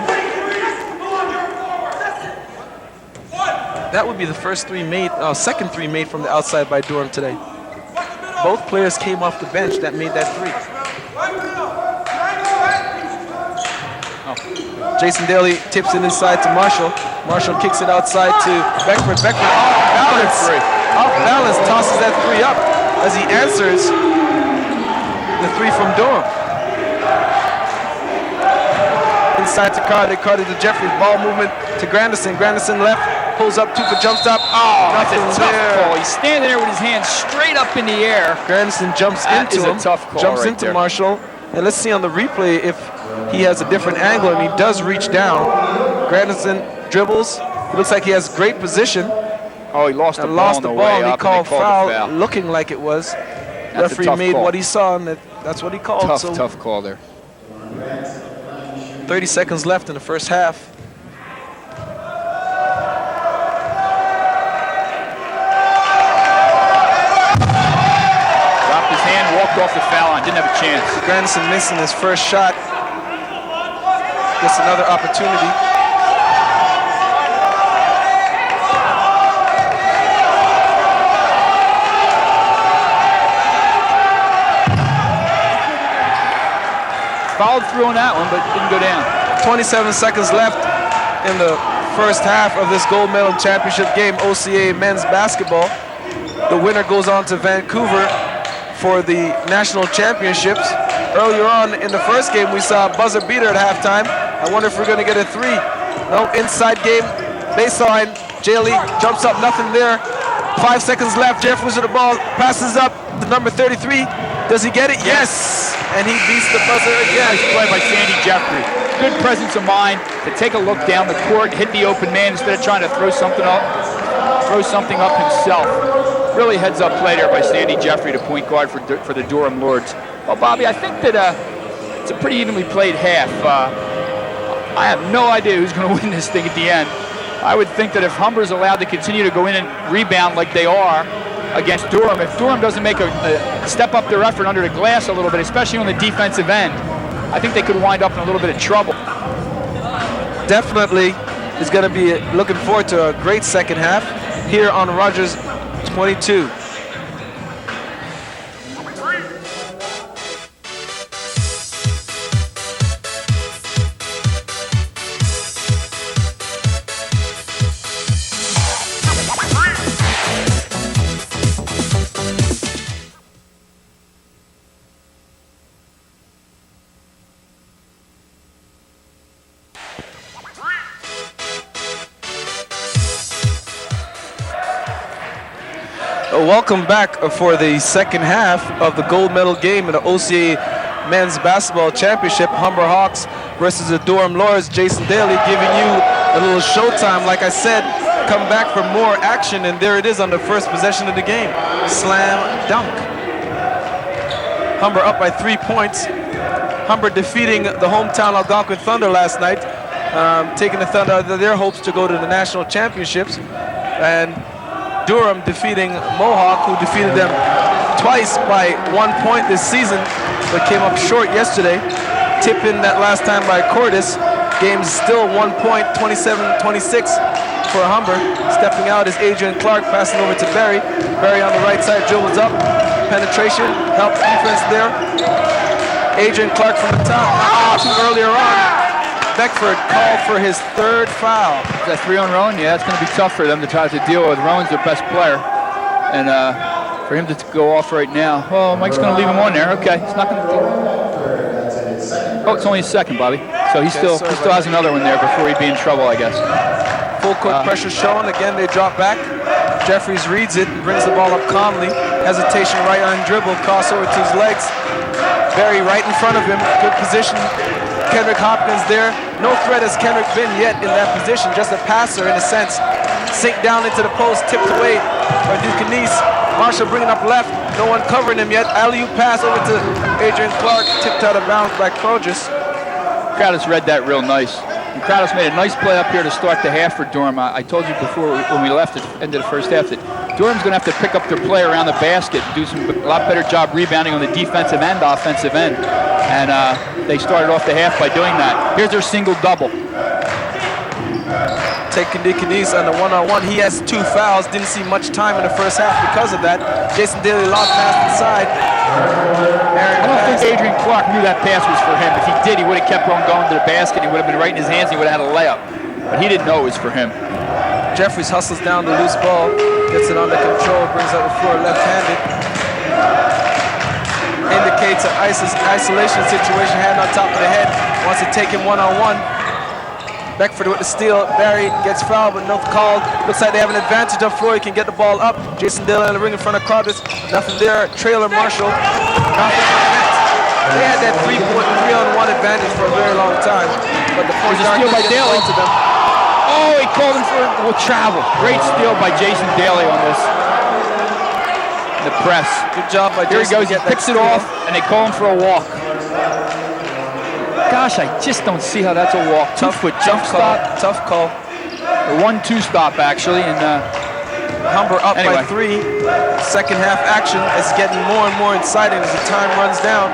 That would be the first 3 made, second 3 made from the outside by Durham today. Both players came off the bench that made that 3. Jason Daly tips it inside to Marshall. Marshall kicks it outside to Beckford. Beckford off balance, tosses that 3 up as he answers the 3 from Durham. Inside to Carter. Carter to Jeffries. Ball movement to Grandison. Grandison left. Pulls up 2 for jump stop. Oh, that's a tough call. He's standing there with his hands straight up in the air. Grandison jumps into him. That is a tough call. Jumps right into there. Marshall. And let's see on the replay if he has a different angle, and he does reach down. Grandison dribbles. It looks like he has great position. Oh, he lost the ball. And he called foul, looking like it was. Referee made what he saw, and that's what he called. Tough call there. 30 seconds left in the first half. Dropped his hand, walked off the foul line, didn't have a chance. Grandison missing his first shot. Gets another opportunity. Fouled through on that one, but didn't go down. 27 seconds left in the first half of this gold medal championship game, OCAA men's basketball. The winner goes on to Vancouver for the national championships. Earlier on in the first game, we saw a buzzer beater at halftime. I wonder if we're going to get a 3. No, inside game, baseline. Daly jumps up, nothing there. 5 seconds left. Jeffries with the ball, passes up to number 33. Does he get it? Yes! And he beats the buzzer again. Nice play by Sandy Jeffrey. Good presence of mind to take a look down the court, hit the open man instead of trying to throw something up himself. Really heads up play there by Sandy Jeffrey, the point guard for the Durham Lords. Well, Bobby, I think that it's a pretty evenly played half. I have no idea who's going to win this thing at the end. I would think that if Humber's allowed to continue to go in and rebound like they are against Durham, if Durham doesn't make a step up their effort under the glass a little bit, especially on the defensive end, I think they could wind up in a little bit of trouble. Definitely is going to be looking forward to a great second half here on Rogers 22. Welcome back for the second half of the gold medal game in the OCAA Men's Basketball Championship. Humber Hawks versus the Durham Lords. Jason Daly giving you a little showtime, like I said, come back for more action, and there it is on the first possession of the game. Slam dunk. Humber up by 3 points. Humber defeating the hometown Algonquin Thunder last night, taking the Thunder out of their hopes to go to the national championships. And Durham defeating Mohawk, who defeated them twice by 1 point this season, but came up short yesterday. Tip-in that last time by Cordis. Game's still 1 point, 27-26 for Humber. Stepping out is Adrian Clark, passing over to Barry. Barry on the right side, dribbles up. Penetration, helps defense there. Adrian Clark from the top, earlier on. Beckford called for his third foul. Is that 3 on Rowan? Yeah, it's going to be tough for them to try to deal with. Rowan's their best player. And for him to go off right now, well, Mike's going to leave him on there. Okay, it's not going to. Oh, it's only a second, Bobby. So he still has another one there before he'd be in trouble, I guess. Full court pressure shown. Again, they drop back. Jeffries reads it and brings the ball up calmly. Hesitation right on dribble, crossover to his legs. Barry right in front of him. Good position. Kendrick Hopkins there. No threat has Kendrick been yet in that position. Just a passer in a sense. Sink down into the post, tipped away by Ducanese. Marshall bringing up left. No one covering him yet. Alley-oop pass over to Adrian Clark. Tipped out of bounds by Crogis. Kratos read that real nice. And Kratos made a nice play up here to start the half for Durham. I told you before when we left at the end of the first half that Durham's going to have to pick up their play around the basket and do a lot better job rebounding on the defensive and offensive end. And they started off the half by doing that. Here's their single double. Taking Ducanese on the one-on-one. He has 2 fouls. Didn't see much time in the first half because of that. Jason Daly lost pass inside. I don't think Adrian Clark knew that pass was for him. If he did, he would have kept on going to the basket. He would have been right in his hands. He would have had a layup. But he didn't know it was for him. Jeffries hustles down the loose ball, gets it under control, brings up the floor left-handed. Indicates an isolation situation, hand on top of the head. Wants to take him one-on-one. Beckford with the steal. Barry gets fouled, but no called. Looks like they have an advantage up floor. He can get the ball up. Jason Dillon in the ring in front of Crowders. Nothing there. Trailer Marshall. They had that 3-on-1 advantage for a very long time. But the point steal by Daly to them. Oh, he called him for travel. Great steal by Jason Daly on this. The press. Good job by Jason. Here he goes. He picks it off, and they call him for a walk. Gosh, I just don't see how that's a walk. Tough stop. Tough call. A 1-2 stop, actually. And Humber up by 3. Second half action is getting more and more exciting as the time runs down.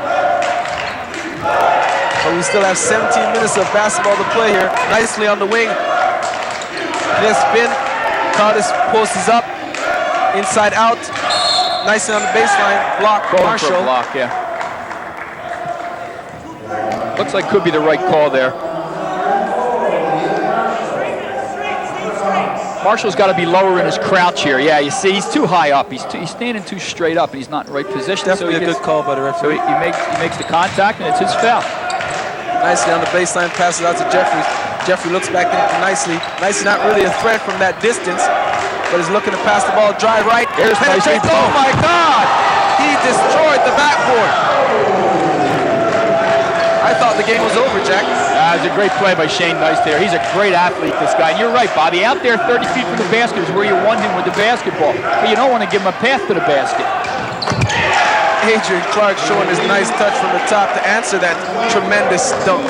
But we still have 17 minutes of basketball to play here. Nicely on the wing. Clear spin. Cardis posts up. Inside out. Nicely on the baseline. Block. Marshall. Block, yeah. Looks like could be the right call there. Marshall's got to be lower in his crouch here. Yeah, you see, he's too high up. He's standing too straight up, and he's not in the right position. Definitely a good call by the referee. So he makes the contact, and it's his foul. Nicely on the baseline, passes out to Jeffries. Jeffrey looks back in nicely. Nicely, not really a threat from that distance, but is looking to pass the ball. Drive right. There's penetrates. Oh my God! He destroyed the backboard. I thought the game was over, Jack. It was a great play by Shane Nice there. He's a great athlete, this guy. And you're right, Bobby. Out there 30 feet from the basket is where you want him with the basketball. But you don't want to give him a path to the basket. Adrian Clark showing his nice touch from the top to answer that tremendous dunk.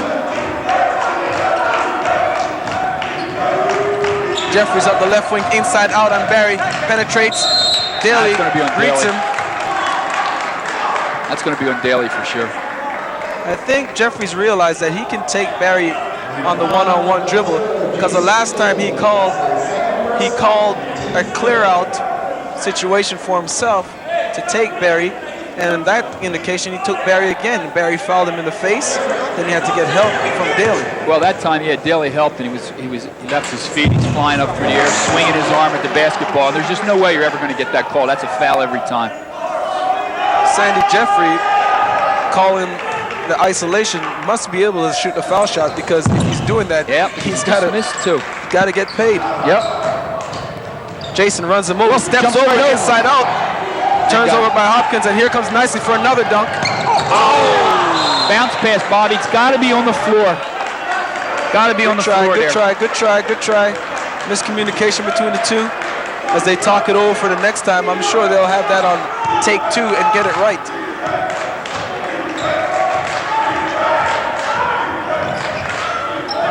Jeffries up the left wing, inside out on Barry. Penetrates. Daly greets him. That's going to be on Daly for sure. I think Jeffries realized that he can take Barry on the one-on-one dribble, because the last time he called a clear-out situation for himself to take Barry, and in that indication he took Barry again. Barry fouled him in the face, then he had to get help from Daly. Well, that time Daly helped, and he left his feet. He's flying up through the air, swinging his arm at the basketball. There's just no way you're ever going to get that call. That's a foul every time. Sandy Jeffrey calling the isolation, must be able to shoot the foul shot, because if he's doing that, he's got to miss too. Got to get paid. Yep. Jason runs him over, steps over inside out, turns over by Hopkins, and here comes Nicely for another dunk. Oh! Bounce pass, Bobby. It's got to be on the floor. Got to be on the floor there. Good try. Miscommunication between the two. As they talk it over for the next time, I'm sure they'll have that on take 2 and get it right.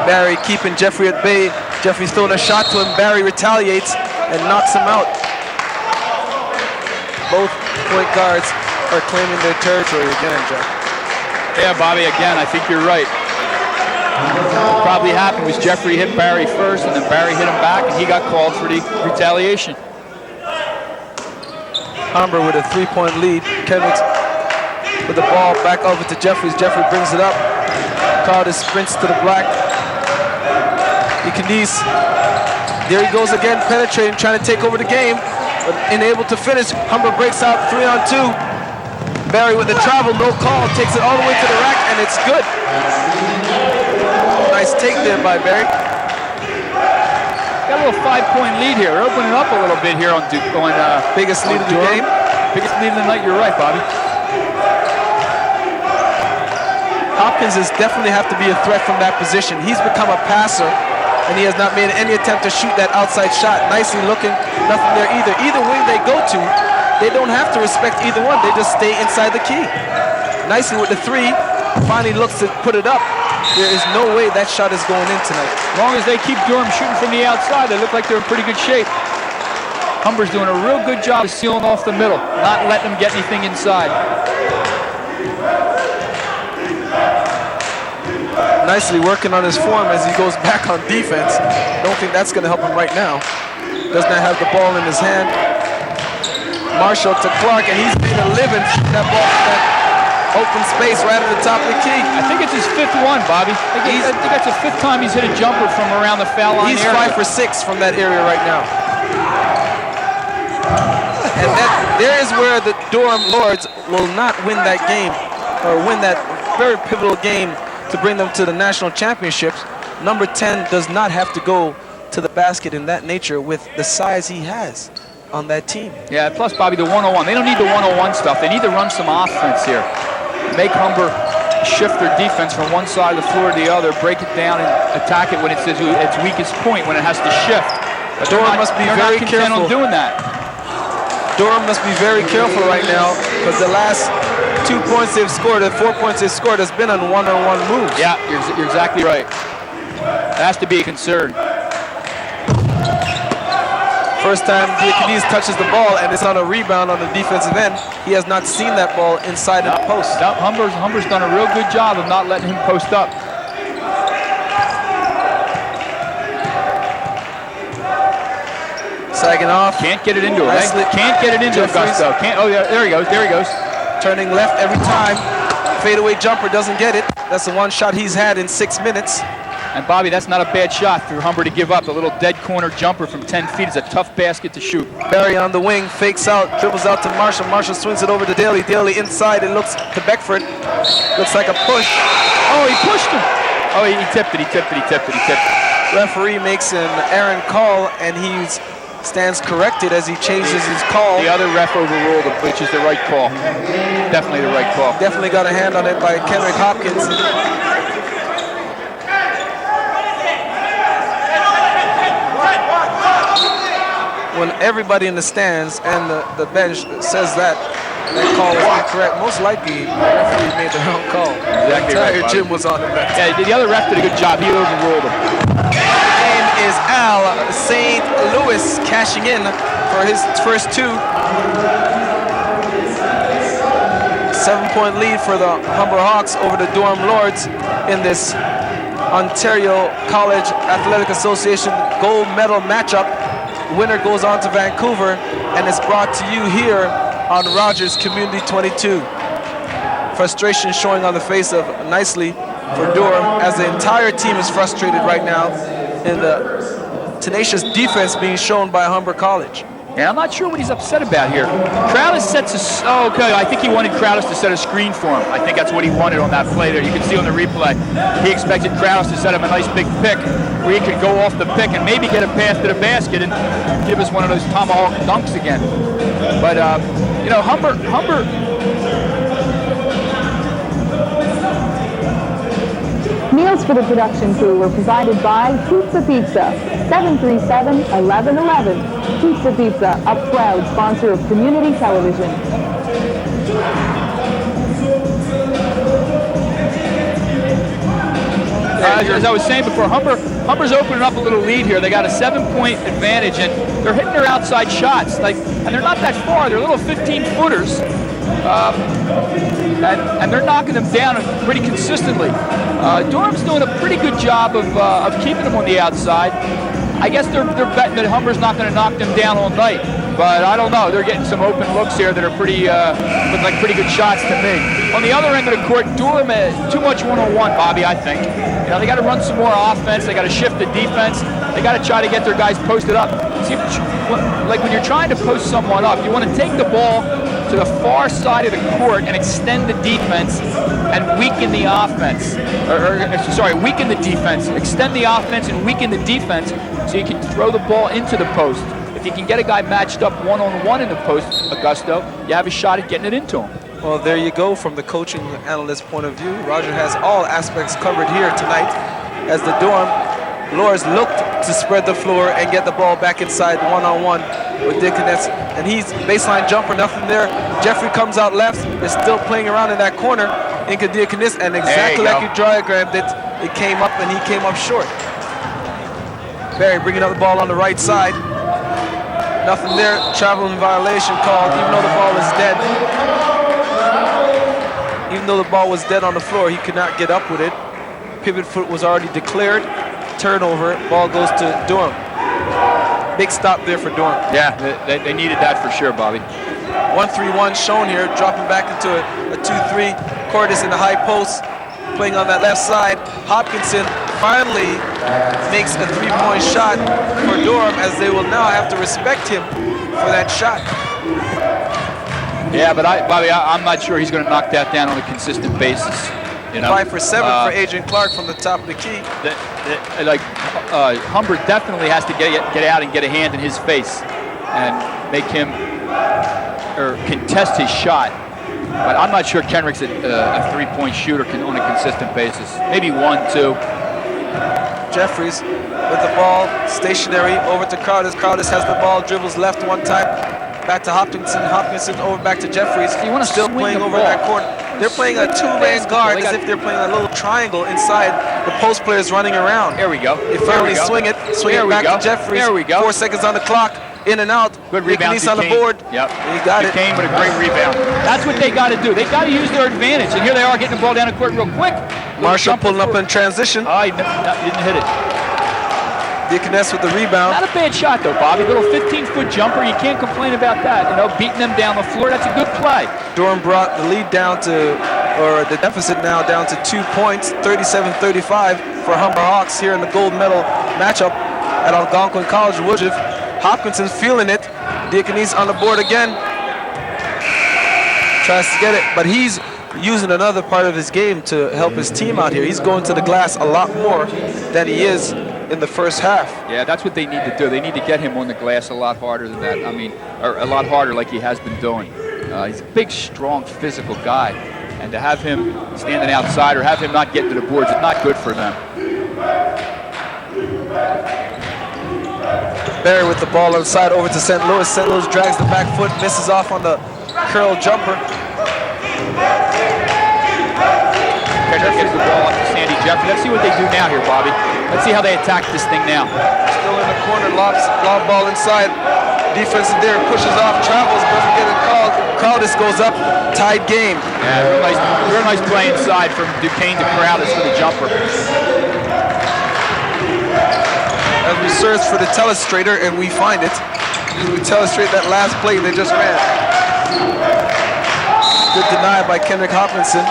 Barry keeping Jeffrey at bay. Jeffrey's throwing a shot to him. Barry retaliates and knocks him out. Both point guards are claiming their territory again, Jeff. Yeah, Bobby, again, I think you're right. What probably happened was Jeffrey hit Barry first, and then Barry hit him back, and he got called for the retaliation. Humber with a 3-point lead. Kendricks with the ball back over to Jeffries. Jeffrey brings it up. Crowder sprints to the black. Icanese, there he goes again, penetrating, trying to take over the game, but unable to finish. Humber breaks out 3-on-2. Barry with the travel, no call, takes it all the way to the rack, and it's good. Nice take there by Barry. Got a little 5-point lead here. We're opening up a little bit here on biggest lead of the game. Biggest lead of the night. You're right, Bobby. Hopkins is definitely have to be a threat from that position. He's become a passer, and he has not made any attempt to shoot that outside shot. Nicely looking, nothing there either. Either wing they go to, they don't have to respect either one. They just stay inside the key. Nicely with the 3, finally looks to put it up. There is no way that shot is going in tonight. As long as they keep Durham shooting from the outside, they look like they're in pretty good shape. Humber's doing a real good job of sealing off the middle, not letting them get anything inside. Nicely working on his form as he goes back on defense. Don't think that's going to help him right now. Does not have the ball in his hand. Marshall to Clark, and he's made a living that ball from that open space right at the top of the key. I think it's his 5th one, Bobby. I think that's the 5th time he's hit a jumper from around the foul line. He's 5 for 6 from that area right now. And there is where the Durham Lords will not win that game, or win that very pivotal game to bring them to the national championships. Number 10 does not have to go to the basket in that nature with the size he has on that team. Yeah, plus, Bobby, the 101. They don't need the 101 stuff. They need to run some offense here. Make Humber shift their defense from one side of the floor to the other, break it down, and attack it when it's its weakest point, when it has to shift. But Durham must be very careful on doing that. Durham must be very careful right now, because the last 2 points they've scored, the 4 points they've scored, has been on one-on-one moves. Yeah, you're exactly right. That has to be a concern. First time Icanese touches the ball, and it's on a rebound on the defensive end. He has not seen that ball inside of the post. Nope, Humber's done a real good job of not letting him post up. Sagging off. Can't get it into him. Can't get it into Augusto. Oh, yeah, there he goes. There he goes. Turning left every time. Fadeaway jumper, doesn't get it. That's the one shot he's had in 6 minutes. And Bobby, that's not a bad shot for Humber to give up. A little dead corner jumper from 10 feet is a tough basket to shoot. Barry on the wing, fakes out, dribbles out to Marshall. Marshall swings it over to Daly. Daly inside, it looks to Beckford. Looks like a push. Oh, he pushed him. Oh, he tipped it. Referee makes an errant call, and he stands corrected as he changes his call. The other ref overruled him, which is the right call. Definitely the right call. Definitely got a hand on it by Kendrick Hopkins. When everybody in the stands and the bench says that call was incorrect, most likely the referee made the wrong call. Exactly right. The entire gym was on the bench. Yeah, the other ref did a good job. He overruled him. Name is Al St. Louis cashing in for his first 2. 7-point lead for the Humber Hawks over the Durham Lords in this Ontario College Athletic Association gold medal matchup. Winner goes on to Vancouver, and it's brought to you here on Rogers Community 22. Frustration showing on the face of Nicely for Durham, as the entire team is frustrated right now in the tenacious defense being shown by Humber College. Yeah, I'm not sure what he's upset about here. Crowdis sets a... Oh, okay, I think he wanted Crowdis to set a screen for him. I think that's what he wanted on that play there. You can see on the replay. He expected Crowdis to set him a nice big pick where he could go off the pick and maybe get a pass to the basket and give us one of those tomahawk dunks again. But, you know, Humber... Meals for the production crew were provided by Pizza, 737-1111. Pizza, a proud sponsor of community television. As I was saying before, Humber's opening up a little lead here. They got a 7-point advantage, and they're hitting their outside shots. And they're not that far. They're little 15-footers, and they're knocking them down pretty consistently. Durham's doing a pretty good job of keeping them on the outside. I guess they're betting that Humber's not going to knock them down all night. But I don't know. They're getting some open looks here that are look like pretty good shots to me. On the other end of the court, Durham has too much one-on-one, Bobby, I think. You know, they got to run some more offense. They got to shift the defense. They got to try to get their guys posted up. See, like when you're trying to post someone up, you want to take the ball to the far side of the court and extend the defense and weaken the offense. Weaken the defense. Extend the offense and weaken the defense so you can throw the ball into the post. If you can get a guy matched up one-on-one in the post, Augusto, you have a shot at getting it into him. Well, there you go from the coaching analyst point of view. Roger has all aspects covered here tonight as the Durham Lures looked to spread the floor and get the ball back inside one-on-one with Dickness. And he's baseline jumper, nothing there. Jeffrey comes out left. They're still playing around in that corner. Inca Dickness, and exactly like you diagrammed it, it came up and he came up short. Barry bringing up the ball on the right side. Nothing there. Traveling violation called, even though the ball is dead. Even though the ball was dead on the floor, he could not get up with it. Pivot foot was already declared. Turnover. Ball goes to Durham. Big stop there for Durham. Yeah, they needed that for sure, Bobby. 1-3-1 shown here, dropping back into a 2-3. Cordes in the high post, playing on that left side. Hopkinson finally makes a three-point shot for Durham, as they will now have to respect him for that shot. Yeah, but Bobby, I'm not sure he's going to knock that down on a consistent basis. You know? 5 for 7 for Adrian Clark from the top of the key. Humber definitely has to get out and get a hand in his face and make him or contest his shot. But I'm not sure Kenrick's a three-point shooter on a consistent basis. Maybe 1, 2. Jeffries with the ball, stationary, over to Crowdis. Crowdis has the ball, dribbles left one time, back to Hopkinson. Hopkinson over back to Jeffries. You want to still playing over that court. They're playing a two-man guard as if they're playing a little triangle inside. The post players running around. Here we go. They finally swing it back to Jeffries. There we go. 4 seconds on the clock. In and out. Good rebound. on the board. Yep. He got it. Came with a great rebound. That's what they got to do. They got to use their advantage. And here they are getting the ball down the court real quick. Marshall pulling up in transition. Oh, he didn't hit it. Dickness with the rebound. Not a bad shot though, Bobby. Little 15-foot jumper. You can't complain about that. You know, beating them down the floor. That's a good play. Durham brought the lead down to, or the deficit now down to 2 points. 37-35 for Humber Hawks here in the gold medal matchup at Algonquin College Woodruff. Hopkinson's feeling it. Dickness on the board again. Tries to get it, but he's using another part of his game to help his team out here. He's going to the glass a lot more than he is in the first half. Yeah, that's what they need to do. They need to get him on the glass a lot harder than that. I mean, or a lot harder like he has been doing. He's a big, strong, physical guy. And to have him standing outside or have him not get to the boards is not good for them. Barry with the ball inside over to St. Louis. St. Louis drags the back foot, misses off on the curl jumper. Kendrick gets the ball up to Sandy Jeffrey. Let's see what they do now here, Bobby. Let's see how they attack this thing now. Still in the corner, lob ball inside. Defense there, pushes off, travels, doesn't get it called. Crowdis goes up, tied game. Yeah, real nice play inside from Duquesne to Crowdis for the jumper. As we search for the telestrator, and we find it. We telestrate that last play they just ran. Good deny by Kendrick Hopkinson.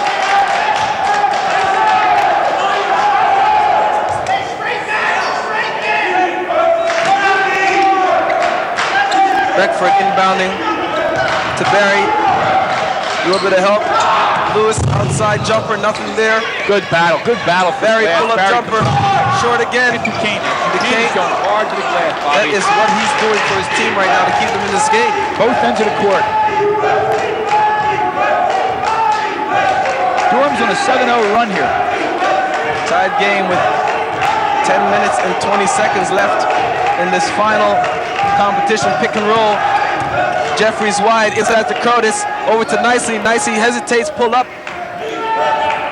Beckford inbounding to Barry. A little bit of help. Lewis outside jumper, nothing there. Good battle. Barry pull-up jumper, short again. Duquesne Duquesne going hard to the glass, Bobby. That is what he's doing for his team right now to keep them in this game. Both ends of the court. Durham's on a 7-0 run here. Tied game with 10 minutes and 20 seconds left in this final competition. Pick and roll. Jeffries wide, inside to Curtis, over to Nicely. Nicely hesitates, pull up.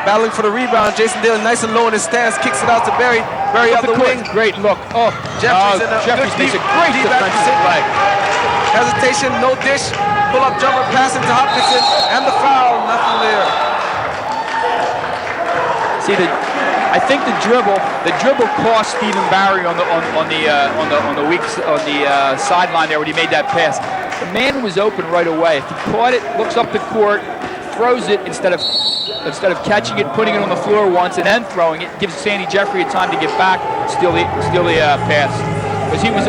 Battling for the rebound. Jason Daly nice and low in his stance, kicks it out to Barry. Barry up the wing. Great look. Oh, Jeffries in a Jeffries good makes deep, a great deep defensive play. Hesitation, no dish. Pull up jumper, passing to Hopkinson, and the foul. Nothing there. See, I think the dribble cost Stephen Barry on the sideline there when he made that pass. The man was open right away. If he caught it, looks up the court, throws it instead of catching it, putting it on the floor once, and then throwing it, gives Sandy Jeffrey a time to get back, steal the pass. Because he was.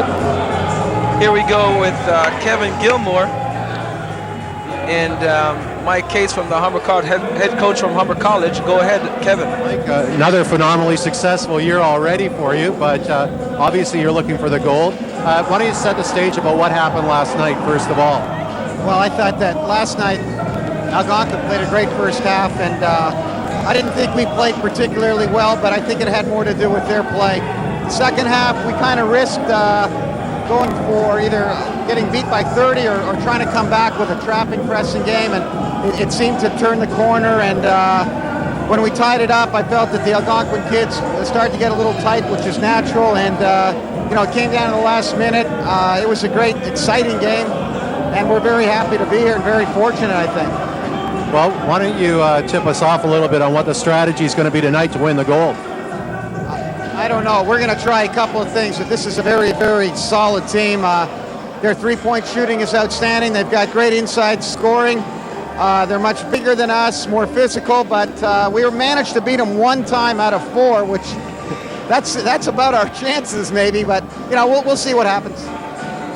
Here we go with Kevin Gilmore and Mike Case from the Humber College, head coach from Humber College. Go ahead, Kevin. Mike, another phenomenally successful year already for you, but obviously you're looking for the gold. Why don't you set the stage about what happened last night, first of all? Well, I thought that last night Algonquin played a great first half, and I didn't think we played particularly well, but I think it had more to do with their play. Second half, we kind of risked going for either getting beat by 30 or trying to come back with a trapping pressing game, and it seemed to turn the corner, and when we tied it up, I felt that the Algonquin kids started to get a little tight, which is natural, and it came down to the last minute. It was a great, exciting game, and we're very happy to be here and very fortunate, I think. Well, why don't you tip us off a little bit on what the strategy is going to be tonight to win the gold? I don't know. We're going to try a couple of things, but this is a very, very solid team. Their three-point shooting is outstanding. They've got great inside scoring. They're much bigger than us, more physical, but we managed to beat them one time out of 4, which that's about our chances maybe, but we'll see what happens.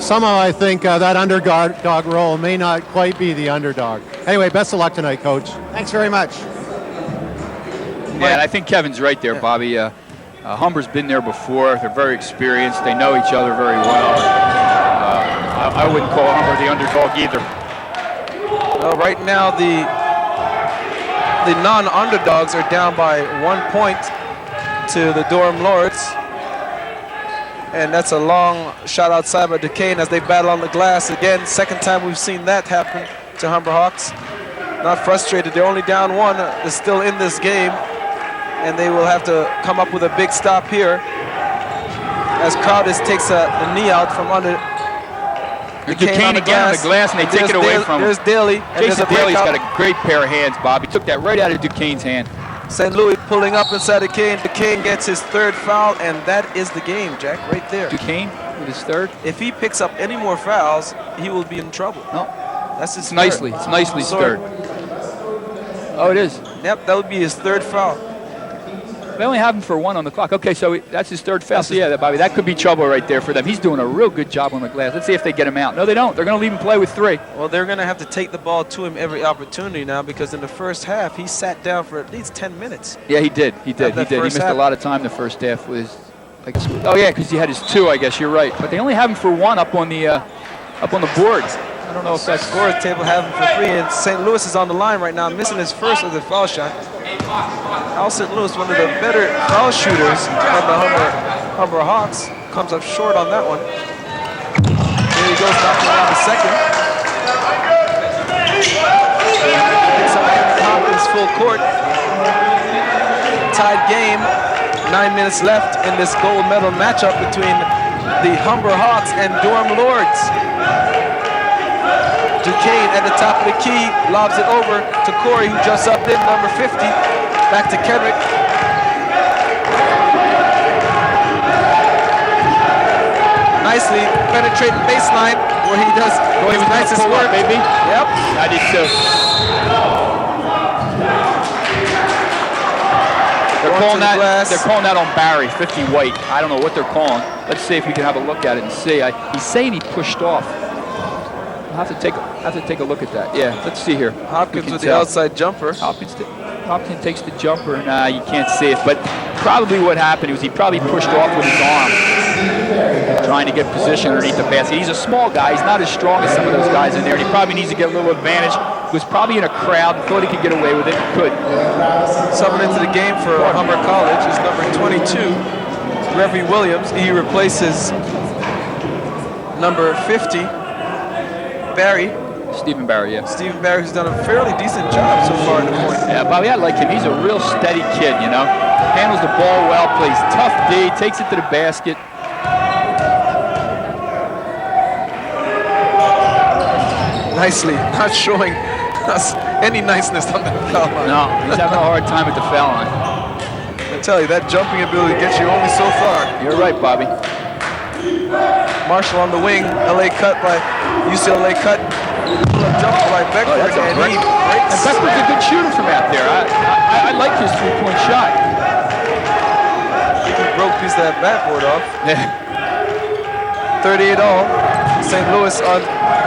Somehow I think that underdog role may not quite be the underdog. Anyway, best of luck tonight, Coach. Thanks very much. Yeah, and I think Kevin's right there, Bobby. Humber's been there before. They're very experienced. They know each other very well. I wouldn't call Humber the underdog either. Right now, the non-underdogs are down by 1 point to the Durham Lords. And that's a long shot outside by Duquesne as they battle on the glass. Again, second time we've seen that happen to Humber Hawks. Not frustrated. They're only down 1. They're still in this game. And they will have to come up with a big stop here as Crowdis takes a knee out from under Duquesne again on the glass, and they take it away from him. There's Daly. Jason Daly's got a great pair of hands, Bob. He took that right out of Duquesne's hand. St. Louis pulling up inside Duquesne. Duquesne gets his 3rd foul, and that is the game, Jack, right there. Duquesne with his 3rd? If he picks up any more fouls, he will be in trouble. No. That's his nicely. 3rd. It's nicely 3rd. Oh, it is? Yep, that would be his 3rd foul. They only have him for 1 on the clock. Okay, so that's his 3rd foul. So yeah, Bobby, that could be trouble right there for them. He's doing a real good job on the glass. Let's see if they get him out. No, they don't. They're going to leave him play with 3. Well, they're going to have to take the ball to him every opportunity now because in the first half, he sat down for at least 10 minutes. Yeah, he did. He missed a lot of time the first half with his, oh yeah, because he had his 2, I guess. You're right. But they only have him for 1 up on the board. I don't know if that's score table have him for 3, and St. Louis is on the line right now, missing his first of the foul shot. Al St. Louis, one of the better foul shooters on the Humber Hawks, comes up short on that one. There he goes, knocking around the second. Picks up Hopkins full court. Tied game, 9 minutes left in this gold medal matchup between the Humber Hawks and Durham Lords. Duquesne at the top of the key, lobs it over to Corey, who jumps up in, number 50. Back to Kendrick. Nicely penetrating baseline where he does his nicest work. Baby. Yep. I did too. They're calling that on Barry, 50 White. I don't know what they're calling. Let's see if we can have a look at it and see. He's saying he pushed off. I'll have to take a look at that. Yeah, let's see here. Hopkins with the outside jumper. Hopkins takes the jumper, and you can't see it. But probably what happened was he probably pushed off with his arm, trying to get position underneath the basket. He's a small guy. He's not as strong as some of those guys in there, and he probably needs to get a little advantage was probably in a crowd and thought he could get away with it. Could. Subbing into the game for Humber College is number 22, Reverie Williams. He replaces number 50, Barry. Stephen Barry, yeah. Stephen Barry, who's done a fairly decent job so far at the point. Yeah, Bobby, I like him. He's a real steady kid, you know. Handles the ball well, plays tough D, takes it to the basket. Nicely, not showing us any niceness on that foul line. No, he's having a hard time at the foul line. I tell you, that jumping ability gets you only so far. You're right, Bobby. Marshall on the wing, LA cut by UCLA cut. Jump by Beckford, and he breaks. And Beckford's a good shooter from out there. I like his three-point shot. I think he broke a piece of that backboard off. Yeah. 38 all. St. Louis on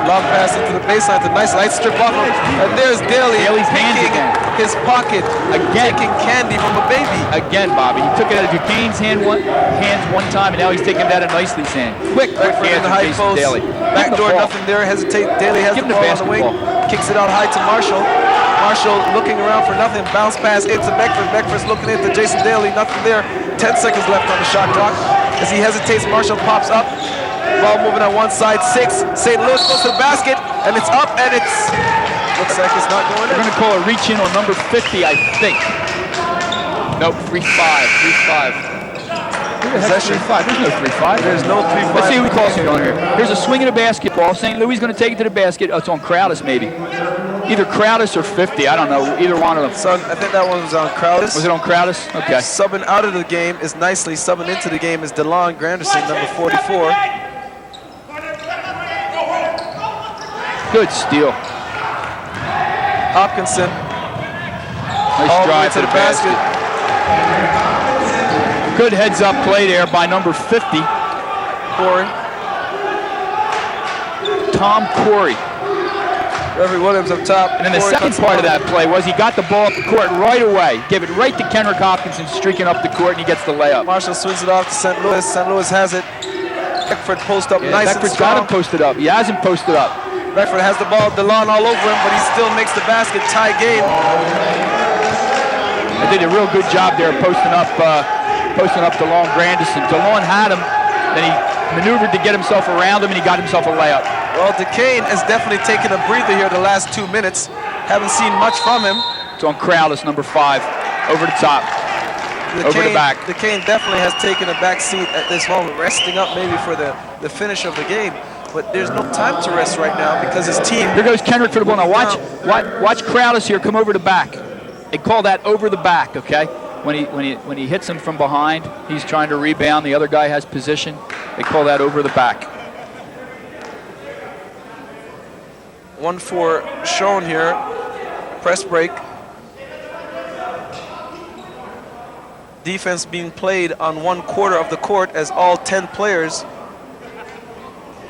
long pass into the baseline. The nice light strip off him. And there's Daly. Daly's hands picking again. His pocket. Again. Taking candy from a baby. Again, Bobby. He took it out of Duquesne's hands one time, and now he's taking that in Nicely's hand. Quick Beckford in hands the of high Jason post. Daly. Backdoor, nothing there. Hesitate. Daly has the ball on the wing. Kicks it out high to Marshall. Marshall looking around for nothing. Bounce pass into Beckford. Beckford's looking into Jason Daly. Nothing there. 10 seconds left on the shot clock. As he hesitates, Marshall pops up. Ball moving on one side. 6. St. Louis goes to the basket, and it's up, and it's looks like it's not going in. We're going to call a reach in on number 50, I think. Nope, 3-5. 3-5. Possession. 3-5. There's no 3-5. There's no 3-5. Let's see who calls it on here. Here's a swing of the basketball. St. Louis is going to take it to the basket. Oh, it's on Crowdis, maybe. Either Crowdis or 50. I don't know. Either one of them. So I think that one was on Crowdis. Was it on Crowdis? Okay. Subbing out of the game is Nicely. Subbing into the game is DeLon Granderson, number 44. Good steal. Hopkinson. Nice all the way drive to the basket. Good heads-up play there by number 50. Corey. Tom Corey. Reverie Williams up top. And then the Corey second part of that play was he got the ball up the court right away. Gave it right to Kenrick Hopkinson, streaking up the court, and he gets the layup. Marshall swings it off to St. Louis. St. Louis has it. Beckford post up nice Beckford's and strong. got him posted up. He hasn't posted up. Beckford has the ball, DeLon all over him, but he still makes the basket. Tie game. They did a real good job there posting up DeLon Granderson. DeLon had him, then he maneuvered to get himself around him, and he got himself a layup. Well, Duquesne has definitely taken a breather here the last 2 minutes. Haven't seen much from him. It's on Crowdis, number 5, over the top, over the back. Duquesne definitely has taken a back seat at this moment, resting up maybe for the finish of the game. But there's no time to rest right now because his team. Here goes Kenrick for the ball. Now watch Crowdis here come over the back. They call that over the back, okay? When he hits him from behind, he's trying to rebound. The other guy has position. They call that over the back. 1-4 shown here. Press break. Defense being played on 1/4 of the court as all 10 players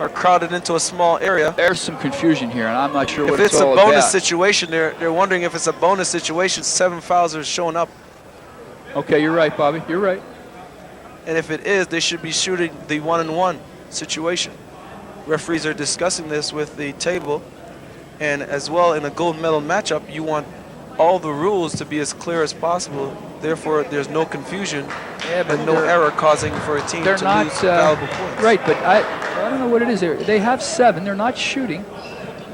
are crowded into a small area. There's some confusion here, and I'm not sure what If it's a all bonus about. situation, they're wondering if it's a bonus situation. 7 fouls are showing up. Okay, you're right, Bobby. You're right. And if it is, they should be shooting the 1-and-1 situation. Referees are discussing this with the table. And as well, in a gold medal matchup, you want all the rules to be as clear as possible. Therefore, there's no confusion and no error causing for a team to lose valuable points. Right, but I don't know what it is. They have 7. They're not shooting.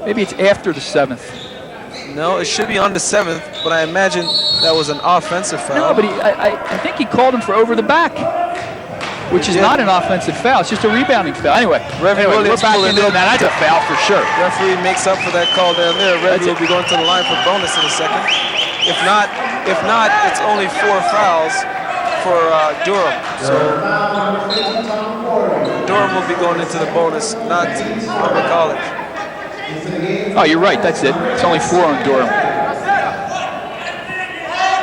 Maybe it's after the 7th. No, it should be on the 7th, but I imagine that was an offensive foul. No, but I think he called him for over the back, which is not an offensive foul. It's just a rebounding foul. Anyway, we're back into it. Now that's a foul for sure. Referee makes up for that call down there. Referee will be going to the line for bonus in a second. If not, it's only 4 fouls for Durham. So Durham will be going into the bonus, not Humber College. Oh, you're right. That's it. It's only 4 on Durham.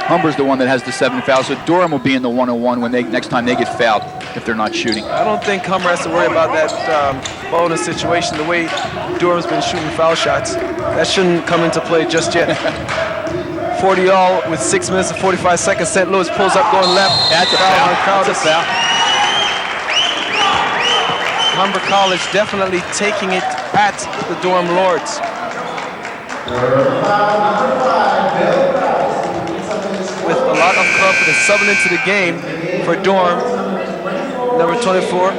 Humber's the one that has the 7 fouls, so Durham will be in the 1-on-1 when next time they get fouled if they're not shooting. I don't think Humber has to worry about that bonus situation. The way Durham's been shooting foul shots, that shouldn't come into play just yet. 40 all with 6 minutes and 45 seconds. St. Louis pulls up going left. That's a foul. That's a foul. Humber College definitely taking it at the Durham Lords. With a lot of confidence, subbing into the game for Durham. Number 24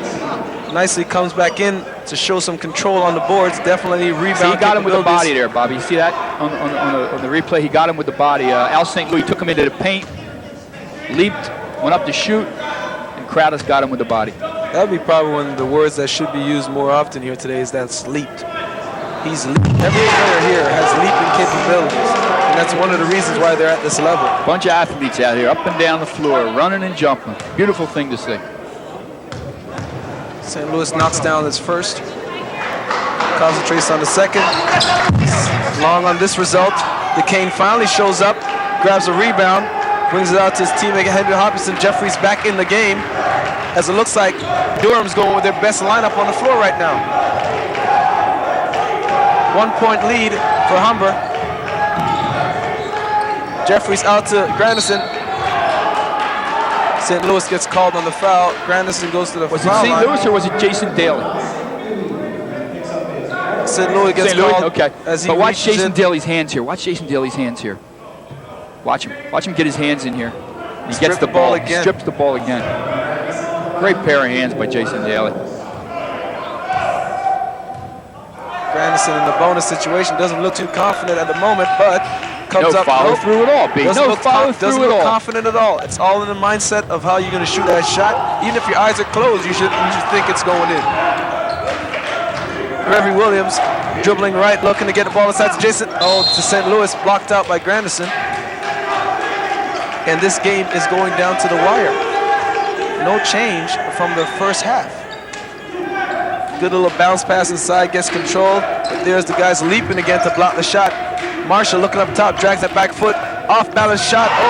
nicely comes back in to show some control on the boards. Definitely rebound. See, he got him with the capabilities. body there, Bobby. You see that on the replay? He got him with the body. Al St. Louis took him into the paint, leaped, went up to shoot, and Crowder's got him with the body. That would be probably one of the words that should be used more often here today, is that's leaped. He's leaped. Every player here has leaping capabilities, and that's one of the reasons why they're at this level. Bunch of athletes out here, up and down the floor, running and jumping. Beautiful thing to see. St. Louis knocks down his first, concentrates on the second. Long on this result. DeCane finally shows up, grabs a rebound, brings it out to his teammate Henry Hopkinson. Jeffries back in the game, as it looks like Durham's going with their best lineup on the floor right now. 1 point lead for Humber. Jeffries out to Grandison. St. Louis gets called on the foul. Grandison goes to the Was it foul St. line. Louis or was it Jason Daly? St. Louis gets St. Louis, called. okay. As he But watch reaches Jason in. Daly's hands here. Watch Jason Daly's hands here. Watch him. Watch him get his hands in here. He Strip gets the the ball ball again. Strips the ball again. Great pair of hands by Jason Daly. Grandison in the bonus situation doesn't look too confident at the moment, but comes No up. follow nope. through at all, B. Doesn't No look follow doesn't through at look all. confident at all. It's all in the mindset of how you're going to shoot that shot. Even if your eyes are closed, you should think it's going in. Revy Williams dribbling right, looking to get the ball inside to Jason. Oh, to St. Louis, blocked out by Grandison. And this game is going down to the wire. No change from the first half. Good little bounce pass inside, gets control. But there's the guys leaping again to block the shot. Marshall looking up top, drags that back foot. Off balance shot. Oh!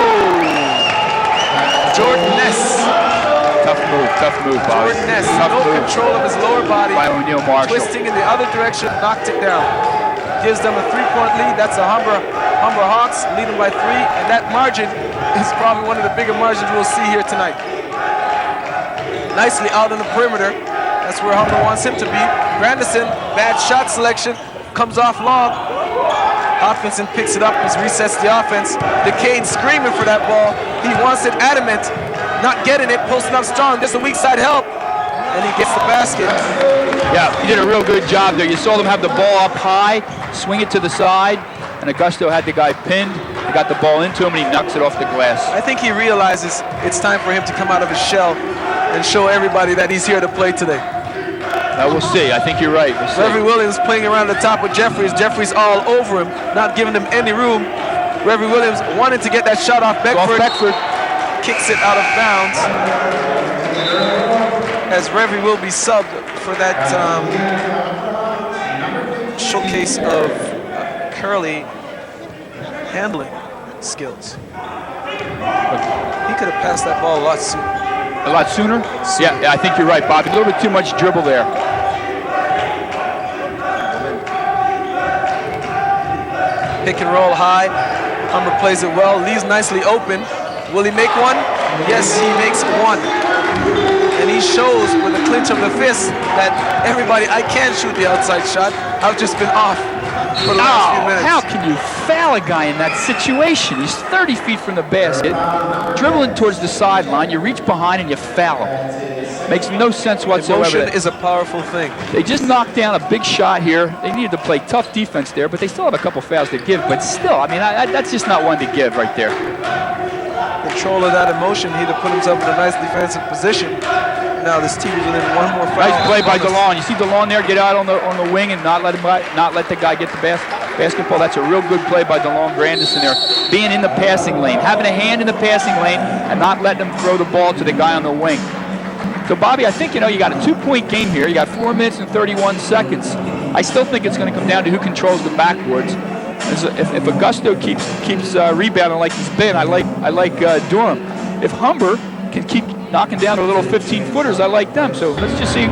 Jordan Ness. Tough move, Bobby. Jordan Ness. Tough No move control of his lower body. by O'Neal Marshall. Twisting in the other direction, knocked it down. Gives them a 3-point lead. That's a Humber Hawks leading by 3. And that margin is probably one of the bigger margins we'll see here tonight. Nicely out on the perimeter. That's where Humber wants him to be. Grandison, bad shot selection, comes off long. Hopkinson picks it up, he resets the offense. DeCane screaming for that ball. He wants it adamant, not getting it, posting up strong. There's a weak side help, and he gets the basket. Yeah, he did a real good job there. You saw them have the ball up high, swing it to the side, and Augusto had the guy pinned. He got the ball into him, and he knocks it off the glass. I think he realizes it's time for him to come out of his shell and show everybody that he's here to play today. We'll see. I think you're right. We'll see. Revy Williams playing around the top with Jeffries. Jeffries all over him, not giving him any room. Revy Williams wanted to get that shot off Beckford. Kicks it out of bounds. As Revy will be subbed for that showcase of Curly handling skills. He could have passed that ball a lot sooner. A lot sooner? Yeah, I think you're right, Bobby. A little bit too much dribble there. Pick and roll high. Humber plays it well, leaves nicely open. Will he make one? Yes, he makes one. And he shows with a clinch of the fist that everybody, I can shoot the outside shot. I've just been off for the last few minutes. How can you foul a guy in that situation? He's 30 feet from the basket, dribbling towards the sideline. You reach behind and you foul him. Makes no sense whatsoever. Emotion is a powerful thing. They just knocked down a big shot here. They needed to play tough defense there, but they still have a couple fouls to give. But still, I mean, that's just not one to give right there. Control of that emotion, he'd have put himself in a nice defensive position. Now this team is within one more foul. Nice play by DeLon. You see DeLon there get out on the wing and not let the guy get the basketball. That's a real good play by DeLon Grandison there. Being in the passing lane, having a hand in the passing lane, and not letting him throw the ball to the guy on the wing. So, Bobby, I think, you got a 2-point game here. You got 4 minutes and 31 seconds. I still think it's going to come down to who controls the backboards. If Augusto keeps rebounding like he's been, I like Durham. If Humber can keep knocking down the little 15-footers, I like them. So let's just see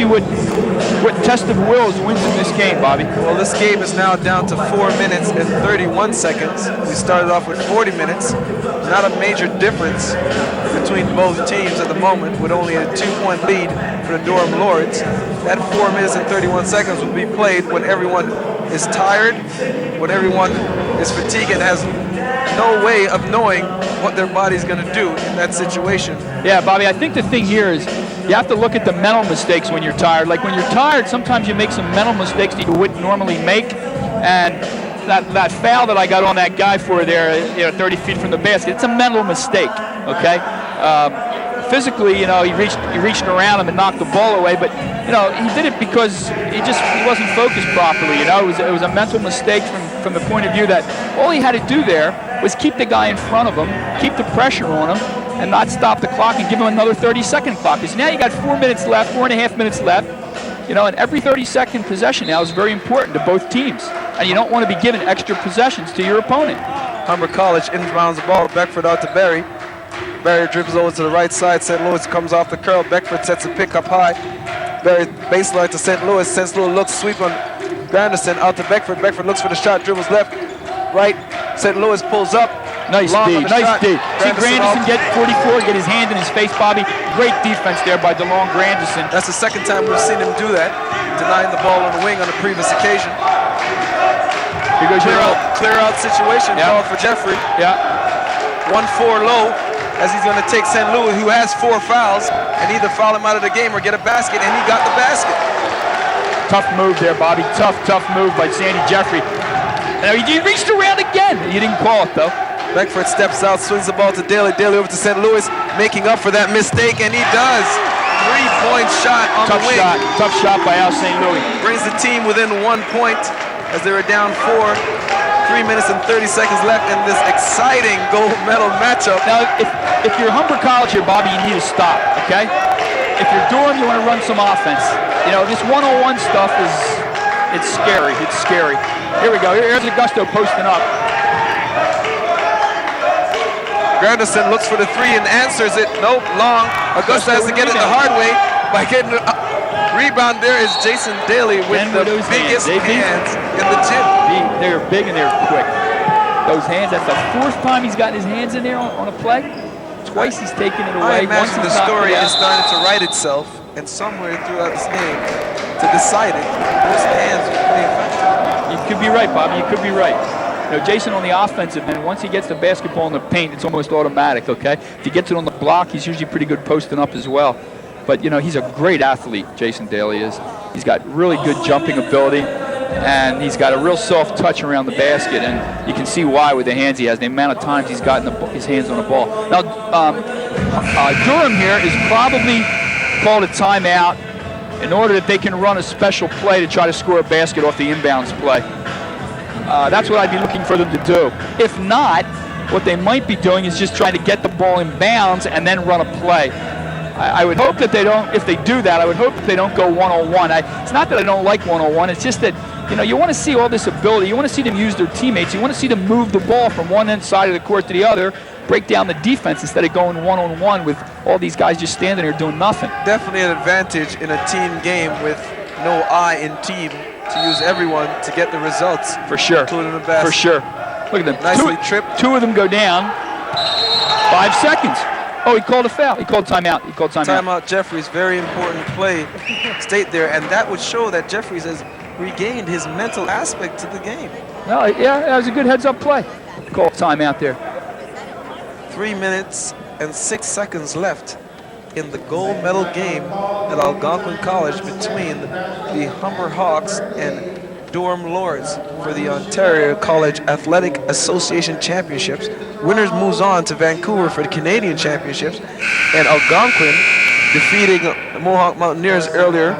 what test of wills wins in this game, Bobby. Well, this game is now down to 4 minutes and 31 seconds. We started off with 40 minutes. Not a major difference between both teams at the moment, with only a 2-point lead for the Durham Lords. That 4 minutes and 31 seconds will be played when everyone is tired, when everyone is fatigued and has no way of knowing what their body's going to do in that situation. Yeah, Bobby, I think the thing here is you have to look at the mental mistakes when you're tired. Like when you're tired, sometimes you make some mental mistakes that you wouldn't normally make. And that foul that I got on that guy for there, 30 feet from the basket, it's a mental mistake, okay? Physically, he reached around him and knocked the ball away, but he did it because he wasn't focused properly. It was a mental mistake from the point of view that all he had to do there was keep the guy in front of him, keep the pressure on him, and not stop the clock and give him another 30-second clock. Because now you got 4 minutes left, 4.5 minutes left. And every 30-second possession now is very important to both teams. And you don't want to be giving extra possessions to your opponent. Humber College inbounds the ball. Beckford out to Barry. Barry dribbles over to the right side. St. Louis comes off the curl. Beckford sets a pick up high. Barry baseline to St. Louis. St. Louis looks, sweep on Granderson out to Beckford. Beckford looks for the shot, dribbles left, right. St. Louis pulls up. Nice D, nice D. See Granderson get 44, get his hand in his face, Bobby. Great defense there by DeLong Granderson. That's the second time we've seen him do that, denying the ball on the wing on the previous occasion. Here goes clear out situation called for Jeffrey. Yeah. 1-4 low, as he's going to take St. Louis, who has 4 fouls, and either foul him out of the game or get a basket, and he got the basket. Tough move there, Bobby. Tough move by Sandy Jeffrey. Now he reached around again. You didn't call it, though. Beckford steps out, swings the ball to Daly. Daly over to St. Louis, making up for that mistake, and he does. 3-point shot on the wing. Tough shot by Al St. Louis. Brings the team within 1 point as they were down 4. 3 minutes and 30 seconds left in this exciting gold medal matchup. Now, if you're Humber College here, Bobby, you need to stop, okay? If you're Durham, you want to run some offense. This one-on-one stuff it's scary. It's scary. Here we go. Here's Augusto posting up. Granderson looks for the 3 and answers it. Nope, long. Augusto has to get it the hard way by getting a rebound. There is Jason Daly with the biggest hands in the gym. They're big and they're quick. Those hands, that's the 4th time he's gotten his hands in there on a play. Twice he's taken it away. I imagine the story is starting to write itself, and somewhere throughout this game, to decide it, those hands are pretty effective. You could be right, Bobby. You could be right. Jason on the offensive end, once he gets the basketball in the paint, it's almost automatic, okay? If he gets it on the block, he's usually pretty good posting up as well. But, he's a great athlete, Jason Daly is. He's got really good jumping ability, and he's got a real soft touch around the basket, and you can see why with the hands he has, the amount of times he's gotten his hands on the ball. Now, Durham here is probably called a timeout in order that they can run a special play to try to score a basket off the inbounds play. That's what I'd be looking for them to do. If not, what they might be doing is just trying to get the ball in bounds and then run a play. I would hope that they don't, if they do that, I would hope that they don't go one-on-one. It's not that I don't like one-on-one, it's just that, you want to see all this ability. You want to see them use their teammates. You want to see them move the ball from one end side of the court to the other, break down the defense instead of going one-on-one with all these guys just standing there doing nothing. Definitely an advantage in a team game with no I in team to use everyone to get the results. For sure. Including the basket. For sure. Look at them. Nicely tripped. 2 of them go down. 5 seconds. Oh, he called a foul. He called timeout. Timeout Jeffries, very important play state there, and that would show that Jeffries has regained his mental aspect to the game. Well, yeah, that was a good heads-up play. Called timeout there. 3 minutes and 6 seconds left in the gold medal game at Algonquin College between the Humber Hawks and Durham Lords for the Ontario College Athletic Association Championships. Winners moves on to Vancouver for the Canadian Championships, and Algonquin, defeating the Mohawk Mountaineers earlier,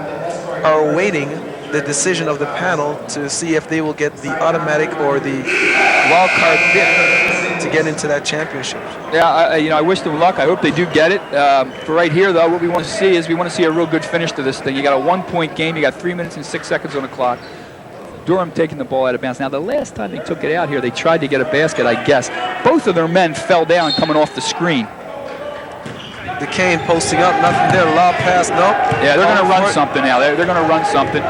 are awaiting the decision of the panel to see if they will get the automatic or the wild card bid to get into that championship. Yeah, I wish them luck. I hope they do get it. For right here, though, what we want to see is we want to see a real good finish to this thing. You got a 1-point game. You got 3 minutes and 6 seconds on the clock. Durham taking the ball out of bounds. Now, the last time they took it out here, they tried to get a basket, I guess. Both of their men fell down coming off the screen. DeCane posting up, nothing there. Lob pass, nope. Yeah, they're going to run something now. They're going to run something.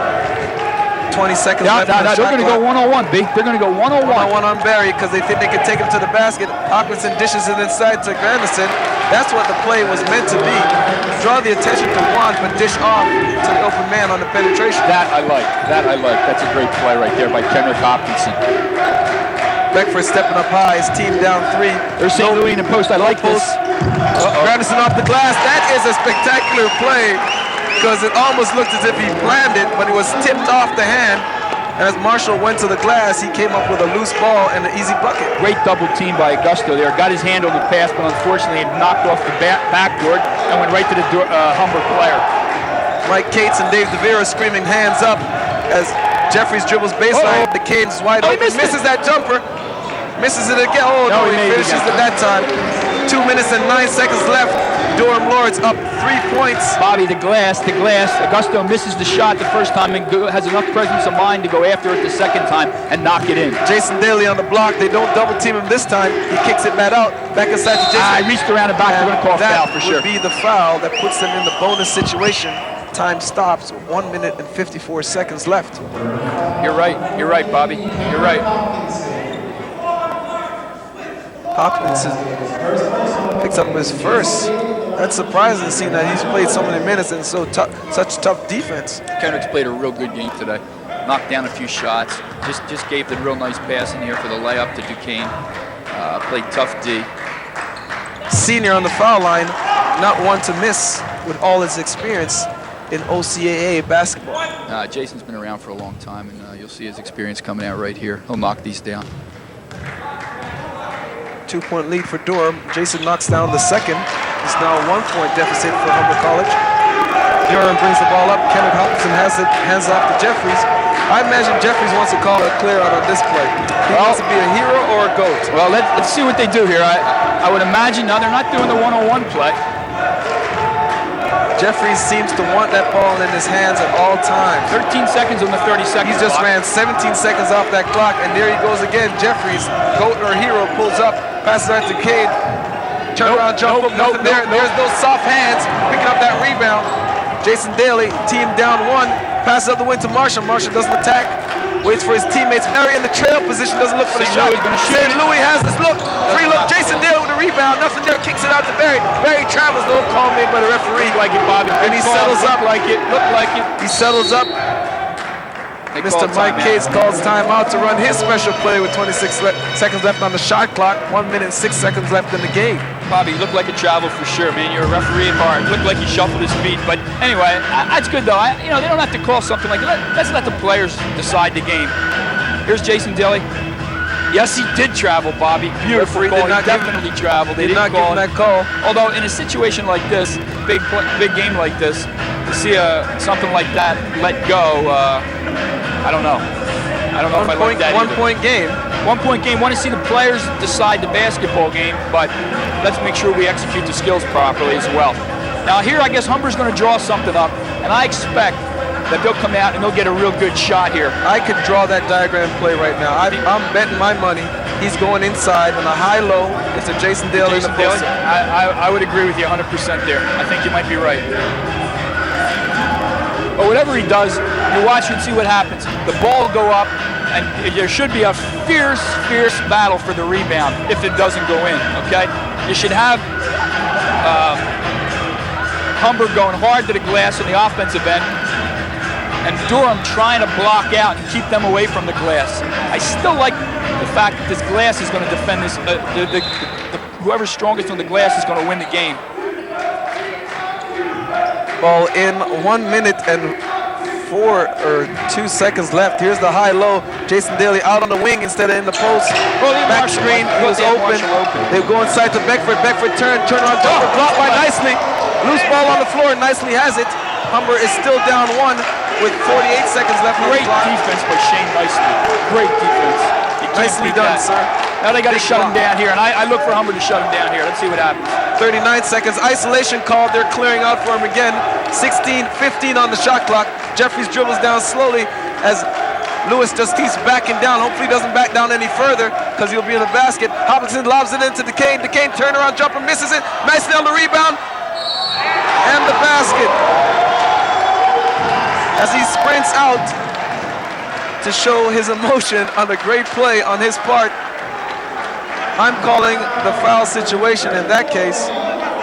20 seconds left. They're going to go one-on-one, B. They're going to go one-on-one. One-on-one on Barry because they think they can take him to the basket. Hawkinson dishes it inside to Granderson. That's what the play was meant to be. Draw the attention to one, but dish off to the open man on the penetration. That I like. That's a great play right there by Kendrick Hopkinson. Beckford stepping up high, his team down 3. There's St. Louis in the post. I like this. Granderson off the glass. That is a spectacular play because it almost looked as if he planned it, but it was tipped off the hand. As Marshall went to the glass, he came up with a loose ball and an easy bucket. Great double team by Augusto there. Got his hand on the pass, but unfortunately it knocked off the backboard and went right to the Humber player. Mike Cates and Dave DeVera screaming hands up as Jeffries dribbles baseline. The Cates wide open. Misses that jumper. Misses it again. Oh, no, he finishes it that time. 2 minutes and 9 seconds left. Durham Lords up 3 points. Bobby, the glass. Augusto misses the shot the first time and has enough presence of mind to go after it the second time and knock it in. Jason Daly on the block. They don't double team him this time. He kicks it back out. Back inside to Jason. I reached around the back. They're going to call foul for sure. That would be the foul that puts them in the bonus situation. Time stops. 1 minute and 54 seconds left. You're right, Bobby. You're right. Hopkinson picks up his first. That's surprising, seeing that he's played so many minutes and such tough defense. Kendrick's played a real good game today. Knocked down a few shots. Just gave the real nice pass in here for the layup to Duquesne. Played tough D. Senior on the foul line, not one to miss with all his experience in OCAA basketball. Jason's been around for a long time, and you'll see his experience coming out right here. He'll knock these down. 2-point lead for Durham. Jason knocks down the second. It's now a 1-point deficit for Humber College. Durham brings the ball up. Kenneth Hopkinson has it, hands off to Jeffries. I imagine Jeffries wants to call a clear out on this play. He wants to be a hero or a GOAT. Well, let's see what they do here. I would imagine, no, they're not doing the one-on-one play. Jeffries seems to want that ball in his hands at all times. 13 seconds on the 30 seconds. He just ran 17 seconds off that clock, and there he goes again. Jeffries, GOAT or hero, pulls up, passes out to Cade. Turn around, jump up, nothing there. There's those soft hands picking up that rebound. Jason Daly, team down 1, passes up the wing to Marshall. Marshall doesn't attack, waits for his teammates. Barry in the trail position, doesn't look for the shot. St. Louis has this look, free look. Jason Daly with the rebound, nothing there, kicks it out to Barry. Barry travels, no call made by the referee. Like it, Bobby. And he settles up. Looked like it. He settles up. Mr. Mike Cates calls timeout to run his special play with 26 seconds left on the shot clock. 1 minute and 6 seconds left in the game. Bobby, you look like a travel for sure, man. You're a referee at heart. Looked like he shuffled his feet, but anyway, that's good though. They don't have to call something like that. Let's let the players decide the game. Here's Jason Daly. Yes, he did travel, Bobby. Beautiful call. He definitely traveled. They didn't call that call. Although in a situation like this, big game like this, to see something like that let go, I don't know. I don't know if I like that. 1 point game. 1 point game. Want to see the players decide the basketball game, but let's make sure we execute the skills properly as well. Now here, I guess Humber's going to draw something up, and I expect that they'll come out and they'll get a real good shot here. I could draw that diagram play right now. I'm betting my money. He's going inside on a high-low. It's a Jason Daly in the post. I would agree with you 100% there. I think you might be right. But whatever he does, you watch and see what happens. The ball will go up, and there should be a fierce battle for the rebound if it doesn't go in, okay? You should have Humber going hard to the glass on the offensive end, and Durham trying to block out and keep them away from the glass. I still like the fact that this glass is going to defend this. Whoever's strongest on the glass is going to win the game. Ball in 1 minute and 4 or 2 seconds left. Here's the high-low. Jason Daly out on the wing instead of in the post. Back screen, it was open. They go inside to Beckford. Beckford turn around jumper, blocked by Nicely. Loose ball on the floor. Nicely has it. Humber is still down 1 with 48 seconds left on the clock. Great defense by Shane Nicely. Great defense. Nicely done, sir. Now they got to shut him down here, and I look for Humber to shut him down here. Let's see what happens. 39 seconds. Isolation called. They're clearing out for him again. 16-15 on the shot clock. Jeffries dribbles down slowly as Lewis just keeps backing down. Hopefully he doesn't back down any further because he'll be in the basket. Hopkinson lobs it into Duquesne. Duquesne turnaround jumper, misses it. Nicely on the rebound. And the basket. As he sprints out to show his emotion on a great play on his part. I'm calling the foul situation in that case.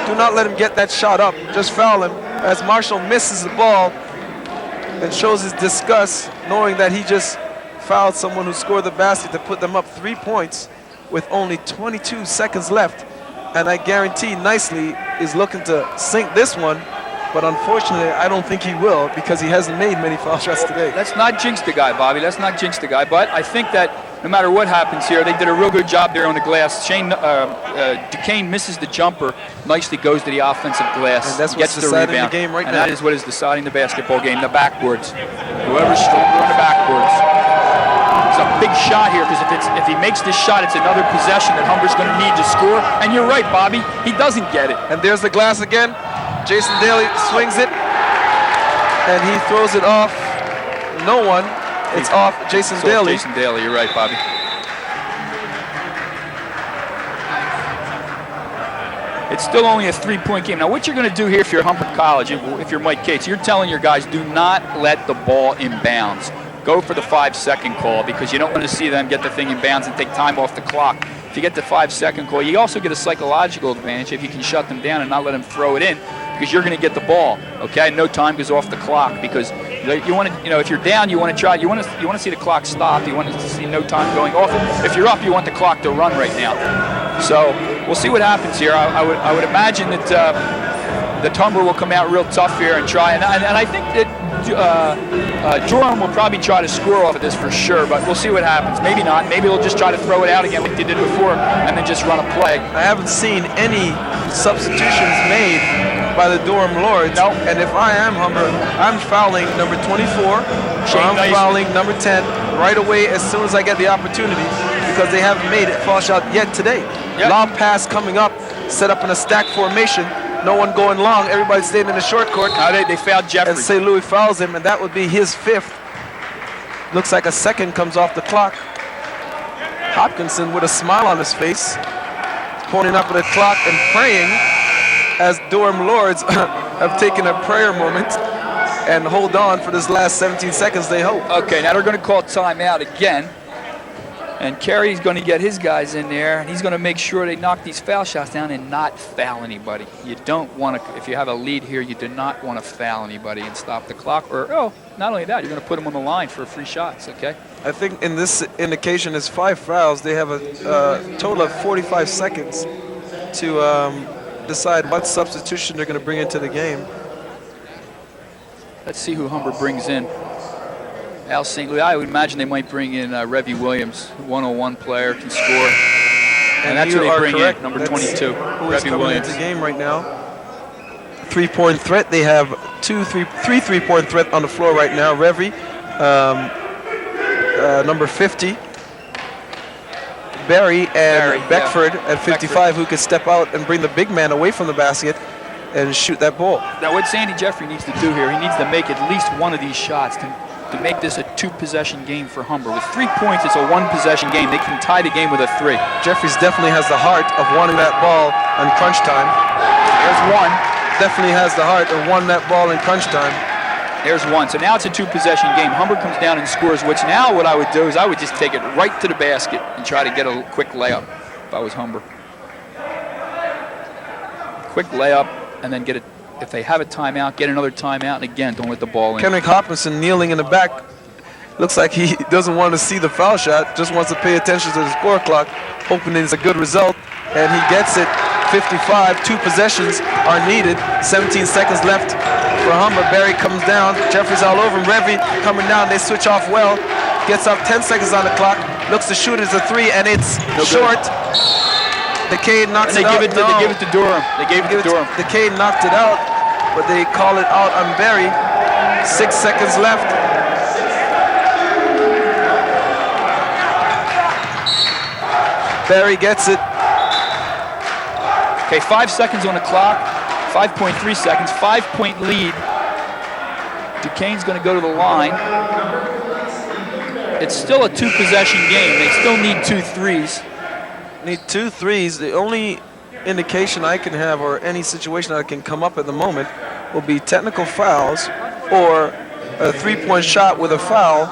Do not let him get that shot up. Just foul him as Marshall misses the ball and shows his disgust knowing that he just fouled someone who scored the basket to put them up 3 points with only 22 seconds left. And I guarantee Nicely is looking to sink this one, but unfortunately I don't think he will because he hasn't made many foul shots today. Let's not jinx the guy, Bobby. Let's not jinx the guy. But I think that no matter what happens here, they did a real good job there on the glass. Duquesne misses the jumper. Nicely goes to the offensive glass. And that's what's deciding the game right now. And that is what is deciding the basketball game, the backboards. Whoever's stronger on the backboards. It's a big shot here because if he makes this shot, it's another possession that Humber's going to need to score. And you're right, Bobby. He doesn't get it. And there's the glass again. Jason Daly swings it, and he throws it off. No one. It's off Jason Daly. Jason Daly, you're right, Bobby. It's still only a 3-point game. Now, what you're going to do here if you're Humber College, if you're Mike Cates, you're telling your guys, do not let the ball inbounds. Go for the 5-second call because you don't want to see them get the thing in bounds and take time off the clock. If you get the 5-second call, you also get a psychological advantage if you can shut them down and not let them throw it in because you're going to get the ball. Okay, no time goes off the clock because you want to, if you're down, you want to try. You want to see the clock stop. You want to see no time going off. If you're up, you want the clock to run right now. So we'll see what happens here. I would imagine that Humber will come out real tough here and try. And I think that Durham will probably try to score off of this for sure, but we'll see what happens. Maybe not. Maybe they'll just try to throw it out again like they did before and then just run a play. I haven't seen any substitutions made by the Durham Lords. Nope. And if I am Humber, I'm fouling number 24, or I'm fouling number 10 right away as soon as I get the opportunity because they haven't made a foul shot yet today. Yep. Lob pass coming up, set up in a stack formation. No one going long. Everybody staying in the short court. They fouled Jeffrey. And St. Louis fouls him, and that would be his 5th. Looks like a second comes off the clock. Hopkinson with a smile on his face, pointing up at the clock and praying as Durham Lords have taken a prayer moment and hold on for this last 17 seconds, they hope. Okay, now they're going to call timeout again. And Kerry's going to get his guys in there, and he's going to make sure they knock these foul shots down and not foul anybody. You don't want to, if you have a lead here, you do not want to foul anybody and stop the clock. Or, not only that, you're going to put them on the line for free shots, okay? I think in this indication is 5 fouls. They have a total of 45 seconds to decide what substitution they're going to bring into the game. Let's see who Humber brings in. Al St. Louis, I would imagine they might bring in Revy Williams, 101 player, can score. And that's who they bring in, number 22, Revy Williams. Into the game right now. 3-point threat. They have three 3-point threat on the floor right now. Revy, number 50. Barry and Beckford at 55, who could step out and bring the big man away from the basket and shoot that ball. Now what Sandy Jeffrey needs to do here, he needs to make at least one of these shots to make this a 2-possession game for Humber. With 3 points, it's a 1-possession game. They can tie the game with a 3. Jeffries definitely has the heart of wanting that ball on crunch time. There's one. Definitely has the heart of wanting that ball in crunch time. There's one. So now it's a 2-possession game. Humber comes down and scores, which now what I would do is I would just take it right to the basket and try to get a quick layup if I was Humber. Quick layup and then get it. If they have a timeout, get another timeout, and again, don't let the ball in. Kendrick Hopkinson kneeling in the back. Looks like he doesn't want to see the foul shot, just wants to pay attention to the score clock, hoping it's a good result, and he gets it. 55, 2 possessions are needed. 17 seconds left for Humber. Barry comes down, Jeffries all over him. Revy coming down, they switch off well. Gets up 10 seconds on the clock, looks to shoot, it's a 3, and it's short. Decade knocks it out. They give it to Durham. They gave it to Durham. Decade knocked it out, but they call it out on Barry. 6 seconds left. Barry gets it. Okay, 5 seconds on the clock. 5.3 seconds. 5-point lead. Duquesne's going to go to the line. It's still a 2-possession game. They still need 2 threes. Need 2 threes. The only indication I can have, or any situation that can come up at the moment, will be technical fouls or a 3-point shot with a foul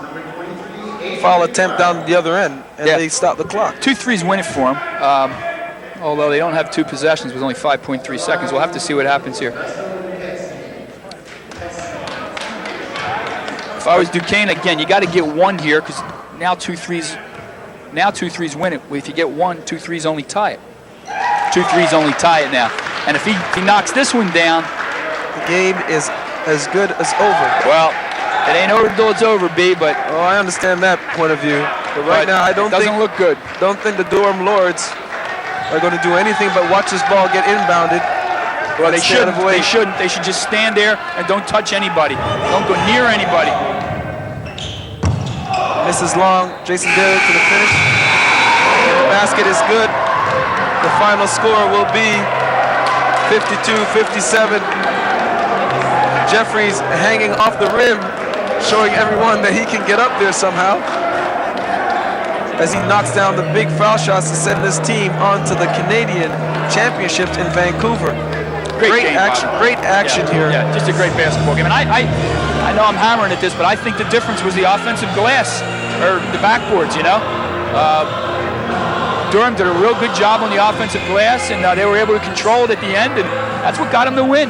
attempt down the other end, and they stop the clock. 2 threes win it for them. although they don't have 2 possessions with only 5.3 seconds. We'll have to see what happens here. If I was Duquesne, again, you got to get 1 here because now 2 threes win it. If you get 1, 2 threes only tie it. 2 threes only tie it now. And if he knocks this one down, the game is as good as over. Well, it ain't over till it's over, B, but... Oh, I understand that point of view. But right now, I don't think... It doesn't look good. Don't think the Durham Lords are going to do anything but watch this ball get inbounded. Well, they shouldn't. They shouldn't. They should just stand there and don't touch anybody. Don't go near anybody. Misses long. Jason Daly to the finish. The basket is good. The final score will be 52-57. Jeffries hanging off the rim, showing everyone that he can get up there somehow. As he knocks down the big foul shots to send this team on to the Canadian Championships in Vancouver. Great action here. Yeah, just a great basketball game. And I know I'm hammering at this, but I think the difference was the offensive glass, or the backboards, you know. Durham did a real good job on the offensive glass, and they were able to control it at the end, and that's what got them the win.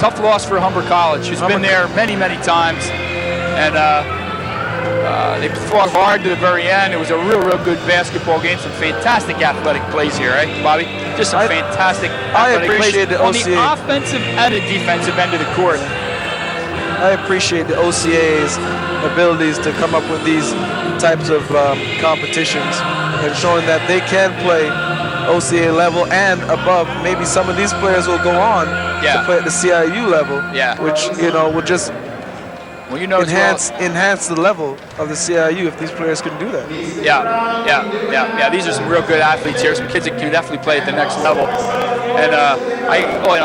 Tough loss for Humber College, who's been there many, many times, and they fought hard to the very end. It was a real good basketball game. Some fantastic athletic plays here, right, Bobby? Just some fantastic athletic appreciate plays the on OCA. the offensive and the defensive end of the court. I appreciate the OCA's abilities to come up with these types of competitions and showing that they can play OCA level and above. Maybe some of these players will go on to play at the CIU level, which will just enhance the level of the CIU if these players can do that. Yeah. These are some real good athletes here. Some kids that can definitely play at the next level. And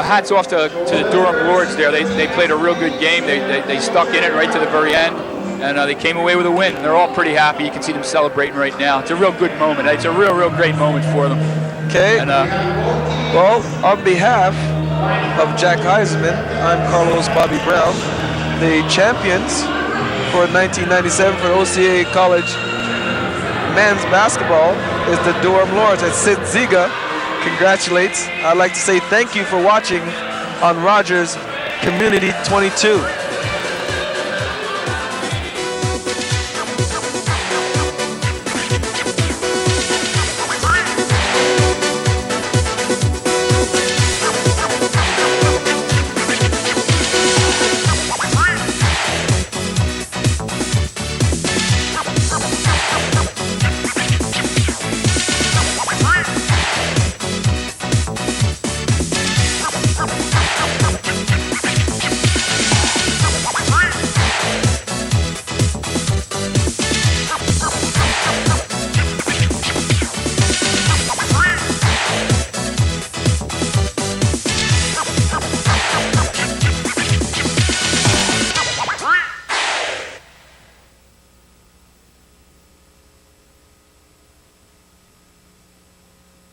hats off to the Durham Lords there. They played a real good game. They stuck in it right to the very end, and they came away with a win. They're all pretty happy. You can see them celebrating right now. It's a real good moment. It's a real great moment for them. Okay. And well, on behalf of Jack Heisman, I'm Carlos Bobby Brown. The champions for 1997 for OCA College men's basketball is the Durham Lords. And Sid Ziga congratulates. I'd like to say thank you for watching on Rogers Community 22.